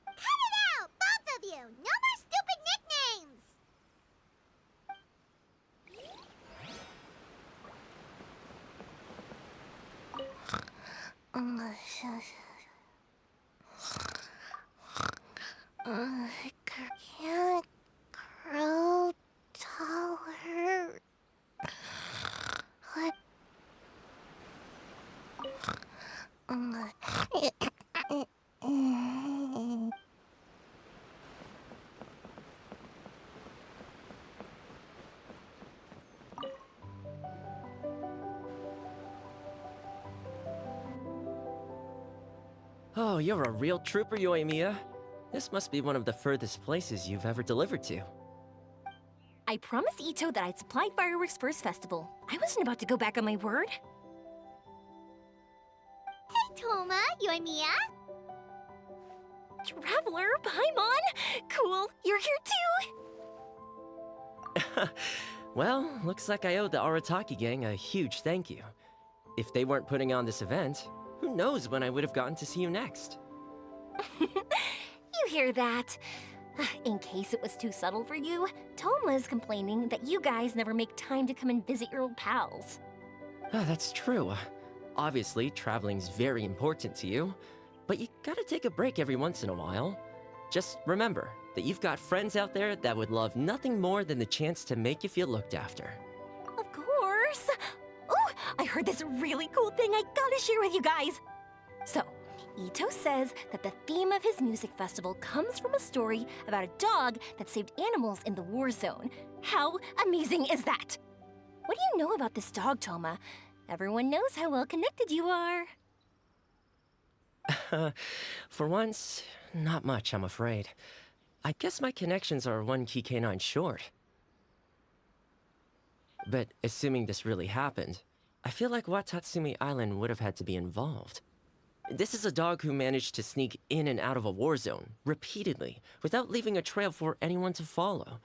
Cut it out, both of you! No more stupid nicknames! I can't grow taller. Oh, you're a real trooper, Yoimiya. This must be one of the furthest places you've ever delivered to. I promised Ito that I'd supply fireworks for his festival. I wasn't about to go back on my word. Hey, Toma, Yoimiya. Traveler, Paimon! Cool, you're here too! Well, looks like I owe the Arataki gang a huge thank you. If they weren't putting on this event, who knows when I would have gotten to see you next. You hear that? In case it was too subtle for you, Toma's complaining that you guys never make time to come and visit your old pals. That's true. Obviously, traveling's very important to you, but you gotta take a break every once in a while. Just remember that you've got friends out there that would love nothing more than the chance to make you feel looked after. Of course! Oh, I heard this really cool thing I gotta share with you guys! So, Ito says that the theme of his music festival comes from a story about a dog that saved animals in the war zone. How amazing is that? What do you know about this dog, Toma? Everyone knows how well connected you are. For once, not much, I'm afraid. I guess my connections are one key canine short. But assuming this really happened, I feel like Watatsumi Island would have had to be involved. This is a dog who managed to sneak in and out of a war zone, repeatedly, without leaving a trail for anyone to follow.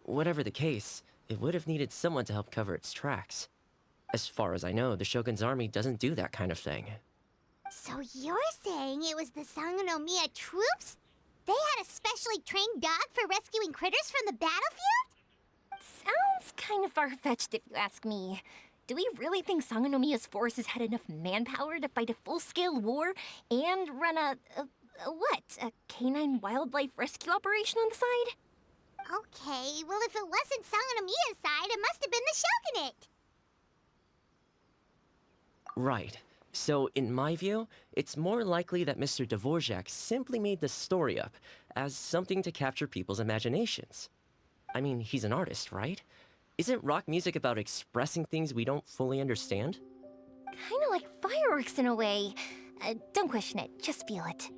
Whatever the case, it would have needed someone to help cover its tracks. As far as I know, the Shogun's army doesn't do that kind of thing. So you're saying it was the Sangonomiya troops? They had a specially trained dog for rescuing critters from the battlefield? Sounds kind of far-fetched if you ask me. Do we really think Sangonomiya's forces had enough manpower to fight a full-scale war and run a canine wildlife rescue operation on the side? Okay, well if it wasn't Sangonomiya's side, it must have been the Shogunate. Right. So, in my view, it's more likely that Mr. Dvorak simply made the story up as something to capture people's imaginations. I mean, he's an artist, right? Isn't rock music about expressing things we don't fully understand? Kinda like fireworks in a way. Don't question it, just feel it.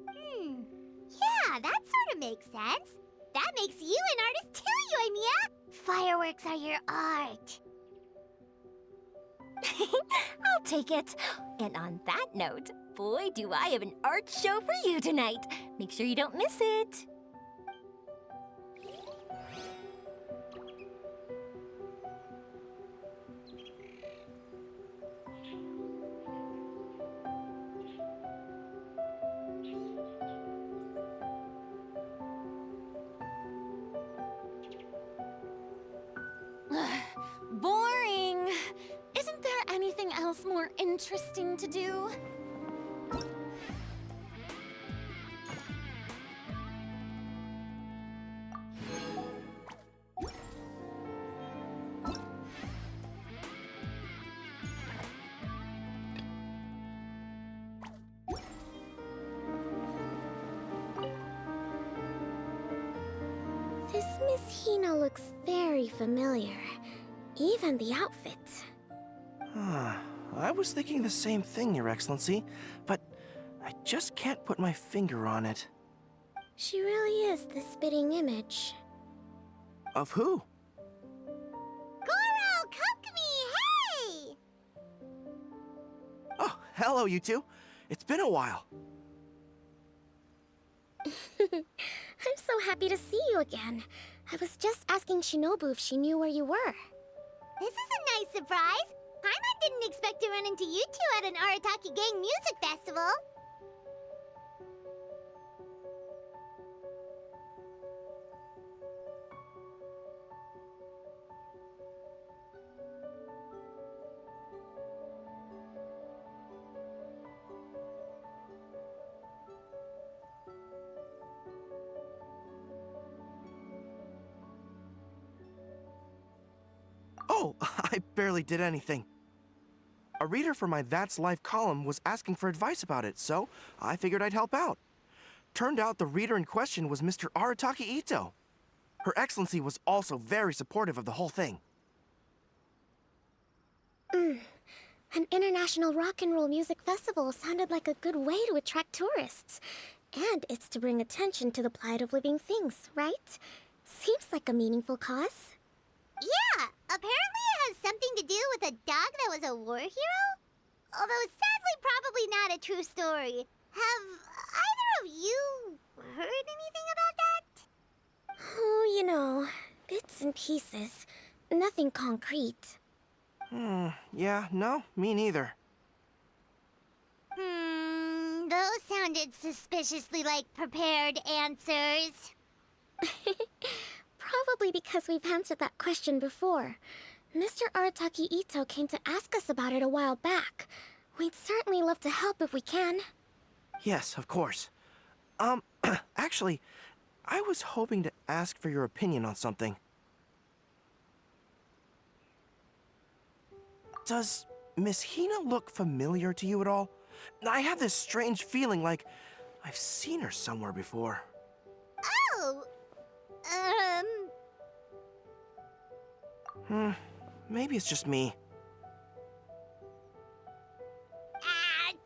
Yeah, that sort of makes sense. That makes you an artist too, Yoimiya! Fireworks are your art. I'll take it. And on that note, boy, do I have an art show for you tonight. Make sure you don't miss it. Boring. Isn't there anything else more interesting to do? This Miss Hina looks very familiar. Even the outfit. I was thinking the same thing, Your Excellency, but I just can't put my finger on it. She really is the spitting image. Of who? Goro, Kokumi, hey! Oh, hello, you two. It's been a while. I'm so happy to see you again. I was just asking Shinobu if she knew where you were. This is a nice surprise. Paimon didn't expect to run into you two at an Arataki gang music festival. Oh, I barely did anything. A reader for my That's Life column was asking for advice about it, so I figured I'd help out. Turned out the reader in question was Mr. Arataki Ito. Her Excellency was also very supportive of the whole thing. An international rock and roll music festival sounded like a good way to attract tourists. And it's to bring attention to the plight of living things, right? Seems like a meaningful cause. Yeah, apparently it has something to do with a dog that was a war hero? Although sadly probably not a true story. Have either of you heard anything about that? Oh, you know, bits and pieces. Nothing concrete. Yeah, no, me neither. Those sounded suspiciously like prepared answers. Probably because we've answered that question before. Mr. Arataki Ito came to ask us about it a while back. We'd certainly love to help if we can. Yes, of course. Actually, I was hoping to ask for your opinion on something. Does Miss Hina look familiar to you at all? I have this strange feeling like I've seen her somewhere before. Oh! Maybe it's just me.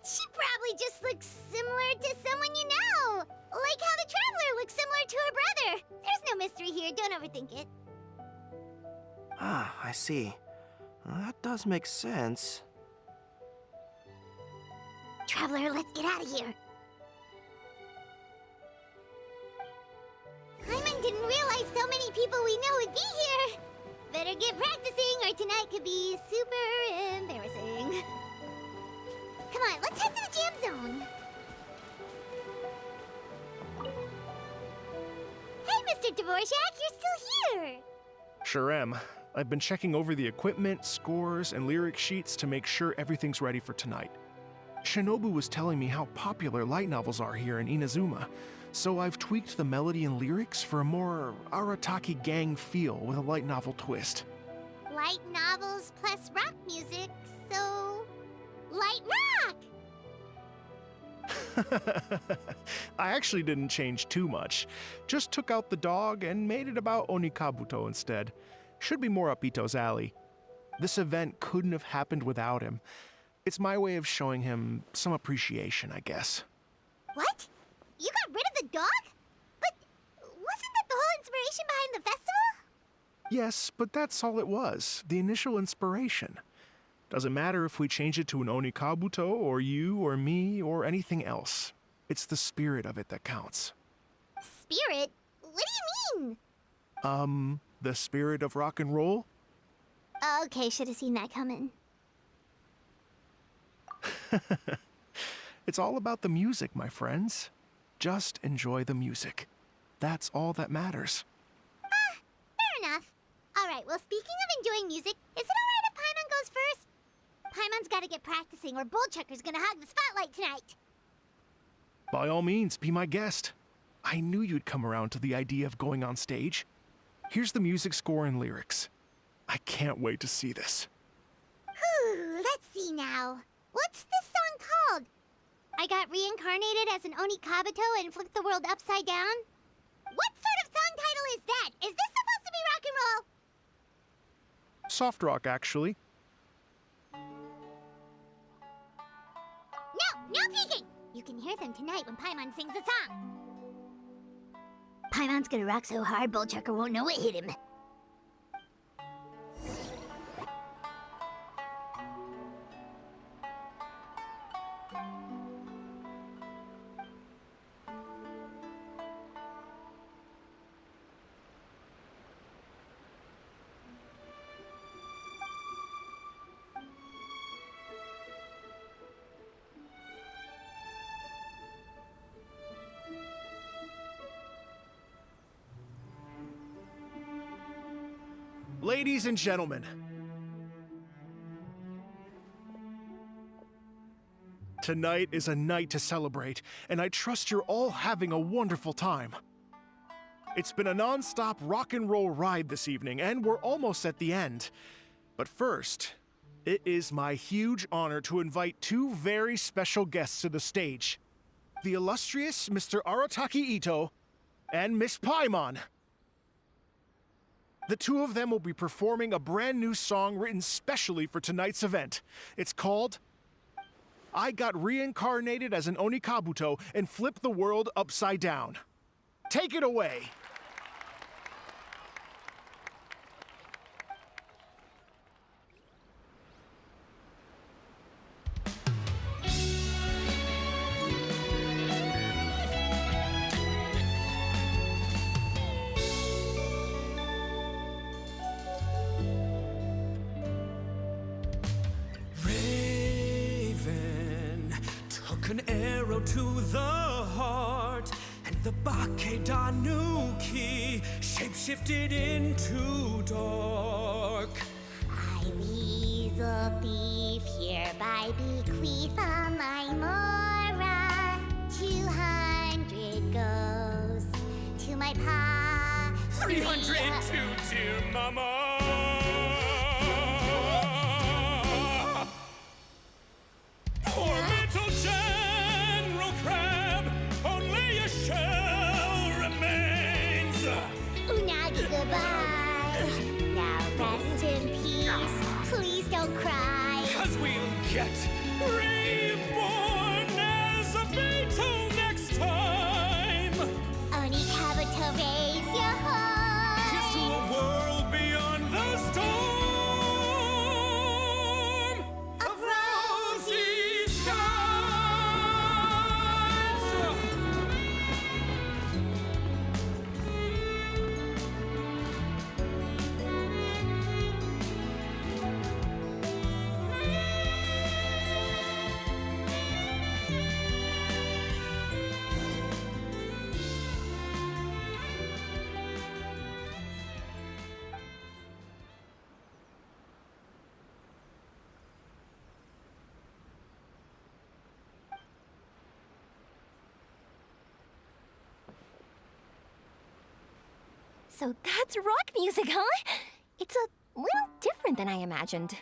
She probably just looks similar to someone you know. Like how the Traveler looks similar to her brother. There's no mystery here, don't overthink it. Ah, I see. That does make sense. Traveler, let's get out of here. Paimon didn't realize so many people we know would be here. Better get practicing or tonight could be super embarrassing. Come on, let's head to the jam zone. Hey, Mr. Dvorak, you're still here. Sure am. I've been checking over the equipment, scores, and lyric sheets to make sure everything's ready for tonight. Shinobu was telling me how popular light novels are here in Inazuma, so I've tweaked the melody and lyrics for a more Arataki gang feel with a light novel twist. Light novels plus rock music, so... light rock! I actually didn't change too much. Just took out the dog and made it about Onikabuto instead. Should be more up Ito's alley. This event couldn't have happened without him. It's my way of showing him some appreciation, I guess. What? You got rid of the dog? But wasn't that the whole inspiration behind the festival? Yes, but that's all it was. The initial inspiration. Doesn't matter if we change it to an Onikabuto, or you, or me, or anything else. It's the spirit of it that counts. Spirit? What do you mean? The spirit of rock and roll? Okay, should have seen that coming. It's all about the music, my friends. Just enjoy the music. That's all that matters. Fair enough. Alright, well, speaking of enjoying music, is it alright if Paimon goes first? Paimon's gotta get practicing or Bullchucker's gonna hog the spotlight tonight. By all means, be my guest. I knew you'd come around to the idea of going on stage. Here's the music score and lyrics. I can't wait to see this. Whew, let's see now. What's this song called? I got reincarnated as an Onikabuto and flipped the world upside down? What sort of song title is that? Is this supposed to be rock and roll? Soft rock, actually. No peeking! You can hear them tonight when Paimon sings the song. Paimon's gonna rock so hard, Bullchucker won't know what hit him. Ladies and gentlemen, tonight is a night to celebrate, and I trust you're all having a wonderful time. It's been a non-stop rock and roll ride this evening, and we're almost at the end. But first, it is my huge honor to invite two very special guests to the stage. The illustrious Mr. Arataki Ito and Miss Paimon. The two of them will be performing a brand new song written specially for tonight's event. It's called I Got Reincarnated as an Onikabuto and Flipped the World Upside Down. Take it away! An arrow to the heart, and the Bakedanuki shapeshifted into dark. I weasel thief hereby bequeath all my mora. 200 goes to my pa. 300 to dear mama. Poor little General Crab, only a shell remains. Unagi, goodbye. Now rest in peace. Please don't cry. 'Cause we'll get reborn as a beetle next time. Onikabuto, raise your heart. Here's to a world beyond the storm of rosy skies. So that's rock music, huh? It's a little different than I imagined.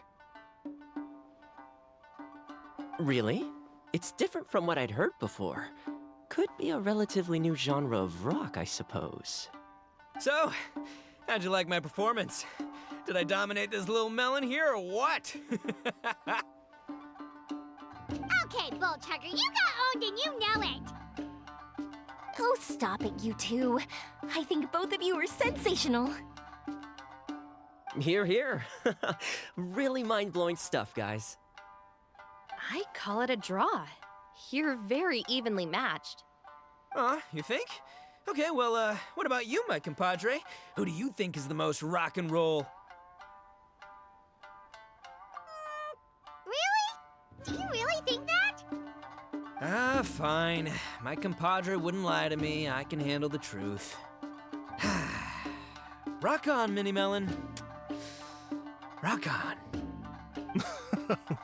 Really? It's different from what I'd heard before. Could be a relatively new genre of rock, I suppose. So, how'd you like my performance? Did I dominate this little melon here or what? Okay, Bullchucker, you got owned and you know it. Oh, stop it, you two. I think both of you are sensational. Here, here. Really mind-blowing stuff, guys. I call it a draw. You're very evenly matched. You think? Okay, well, what about you, my compadre? Who do you think is the most rock and roll? Really? Do you really think that? Fine. My compadre wouldn't lie to me. I can handle the truth. Rock on, Mini Melon. Rock on.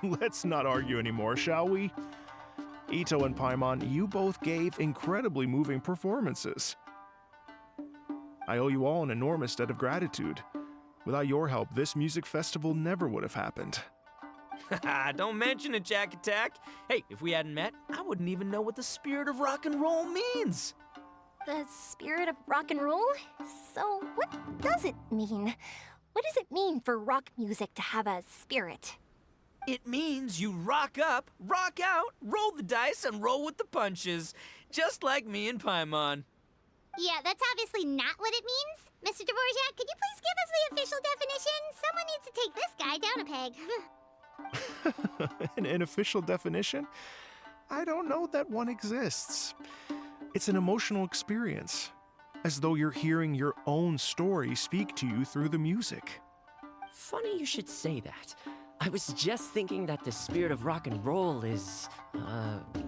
Let's not argue anymore, shall we? Ito and Paimon, you both gave incredibly moving performances. I owe you all an enormous debt of gratitude. Without your help, this music festival never would have happened. Don't mention it, Jack Attack. Hey, if we hadn't met, I wouldn't even know what the spirit of rock and roll means. The spirit of rock and roll? So, what does it mean? What does it mean for rock music to have a spirit? It means you rock up, rock out, roll the dice, and roll with the punches. Just like me and Paimon. Yeah, that's obviously not what it means. Mr. Dvorak, could you please give us the official definition? Someone needs to take this guy down a peg. An official definition? I don't know that one exists. It's an emotional experience, as though you're hearing your own story speak to you through the music. Funny you should say that. I was just thinking that the spirit of rock and roll is,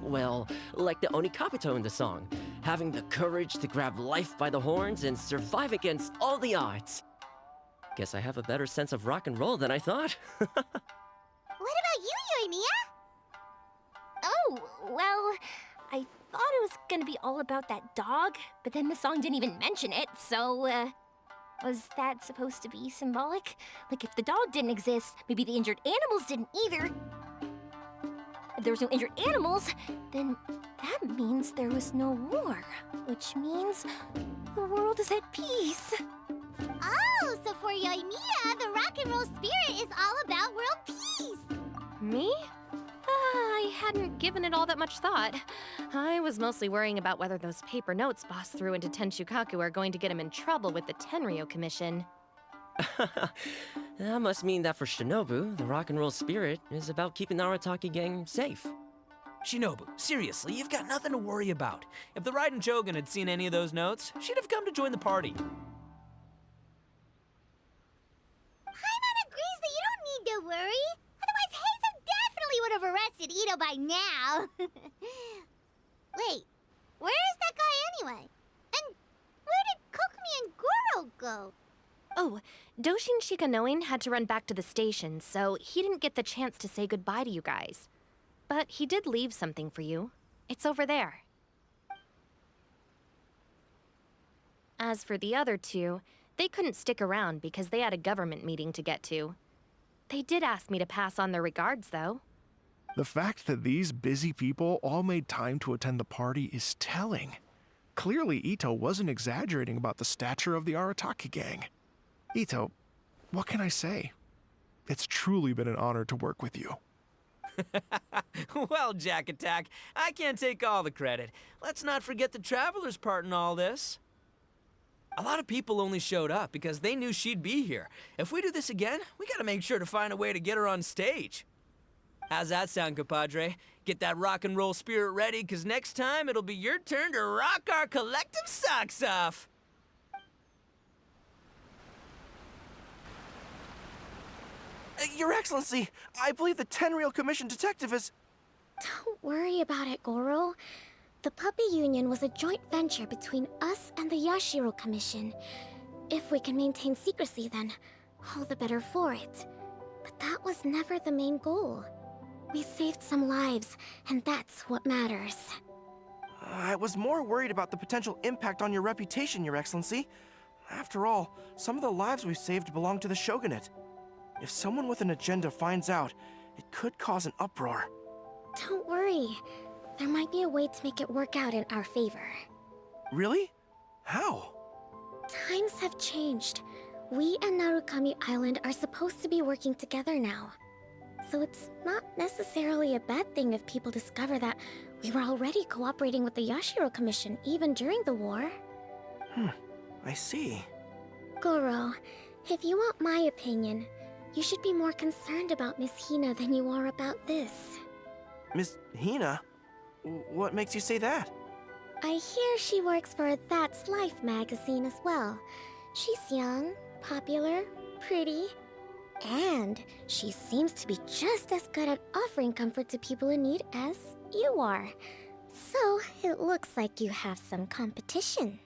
well, like the Onikapito in the song. Having the courage to grab life by the horns and survive against all the odds. Guess I have a better sense of rock and roll than I thought. What about you, Yoimiya? Oh, well, I thought it was gonna be all about that dog, but then the song didn't even mention it, so, was that supposed to be symbolic? Like, if the dog didn't exist, maybe the injured animals didn't either. If there was no injured animals, then that means there was no war, which means the world is at peace. Oh, so for Yoimiya, the rock and roll spirit is all about world peace. Me? I hadn't given it all that much thought. I was mostly worrying about whether those paper notes Boss threw into Tenshukaku are going to get him in trouble with the Tenryo Commission. That must mean that for Shinobu, the rock and roll spirit is about keeping the Arataki gang safe. Shinobu, seriously, you've got nothing to worry about. If the Raiden Jogan had seen any of those notes, she'd have come to join the party. Paimon agrees that you don't need to worry. Otherwise, Heizo definitely would have arrested Ito by now. Wait, where is that guy anyway? And where did Kokomi and Goro go? Oh, Doshin Shikanoin had to run back to the station, so he didn't get the chance to say goodbye to you guys. But he did leave something for you. It's over there. As for the other two, they couldn't stick around because they had a government meeting to get to. They did ask me to pass on their regards, though. The fact that these busy people all made time to attend the party is telling. Clearly, Ito wasn't exaggerating about the stature of the Arataki gang. Ito, what can I say? It's truly been an honor to work with you. Well, Jack Attack, I can't take all the credit. Let's not forget the Traveler's part in all this. A lot of people only showed up because they knew she'd be here. If we do this again, we gotta make sure to find a way to get her on stage. How's that sound, compadre? Get that rock and roll spirit ready, because next time it'll be your turn to rock our collective socks off. Your Excellency, I believe the Tenryo Commission detective is... Don't worry about it, Goro. The Puppy Union was a joint venture between us and the Yashiro Commission. If we can maintain secrecy, then all the better for it. But that was never the main goal. We saved some lives, and that's what matters. I was more worried about the potential impact on your reputation, Your Excellency. After all, some of the lives we've saved belong to the Shogunate. If someone with an agenda finds out, it could cause an uproar. Don't worry. There might be a way to make it work out in our favor. Really? How? Times have changed. We and Narukami Island are supposed to be working together now. So it's not necessarily a bad thing if people discover that we were already cooperating with the Yashiro Commission even during the war. I see. Goro, if you want my opinion, you should be more concerned about Miss Hina than you are about this. Miss Hina? What makes you say that? I hear she works for That's Life magazine as well. She's young, popular, pretty, and she seems to be just as good at offering comfort to people in need as you are. So, it looks like you have some competition.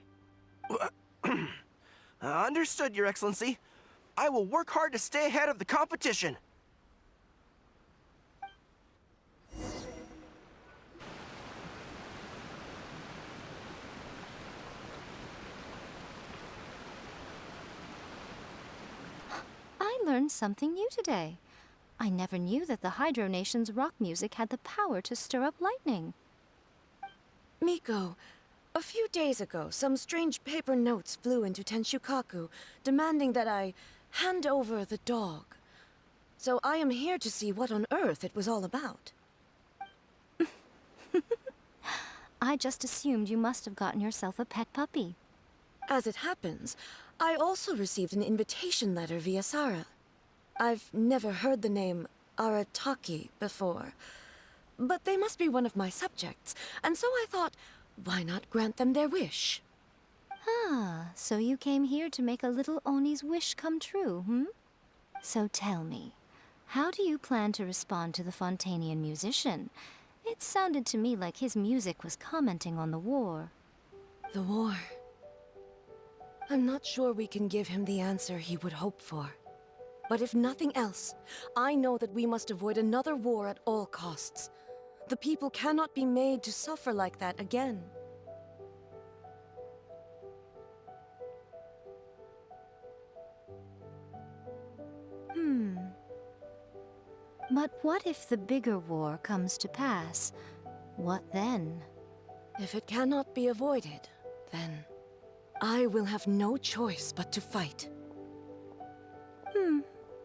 Understood, Your Excellency. I will work hard to stay ahead of the competition. I learned something new today. I never knew that the Hydro Nation's rock music had the power to stir up lightning. Miko, a few days ago, some strange paper notes flew into Tenshukaku, demanding that I hand over the dog. So I am here to see what on earth it was all about. I just assumed you must have gotten yourself a pet puppy. As it happens, I also received an invitation letter via Sara. I've never heard the name Arataki before, but they must be one of my subjects, and so I thought, why not grant them their wish? Ah, so you came here to make a little Oni's wish come true, hmm? So tell me, how do you plan to respond to the Fontanian musician? It sounded to me like his music was commenting on the war. The war. I'm not sure we can give him the answer he would hope for. But if nothing else, I know that we must avoid another war at all costs. The people cannot be made to suffer like that again. But what if the bigger war comes to pass? What then? If it cannot be avoided, then I will have no choice but to fight.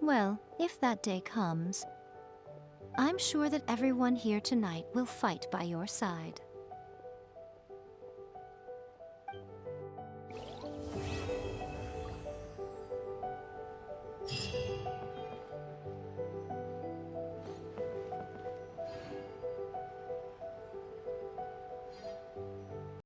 Well, if that day comes, I'm sure that everyone here tonight will fight by your side.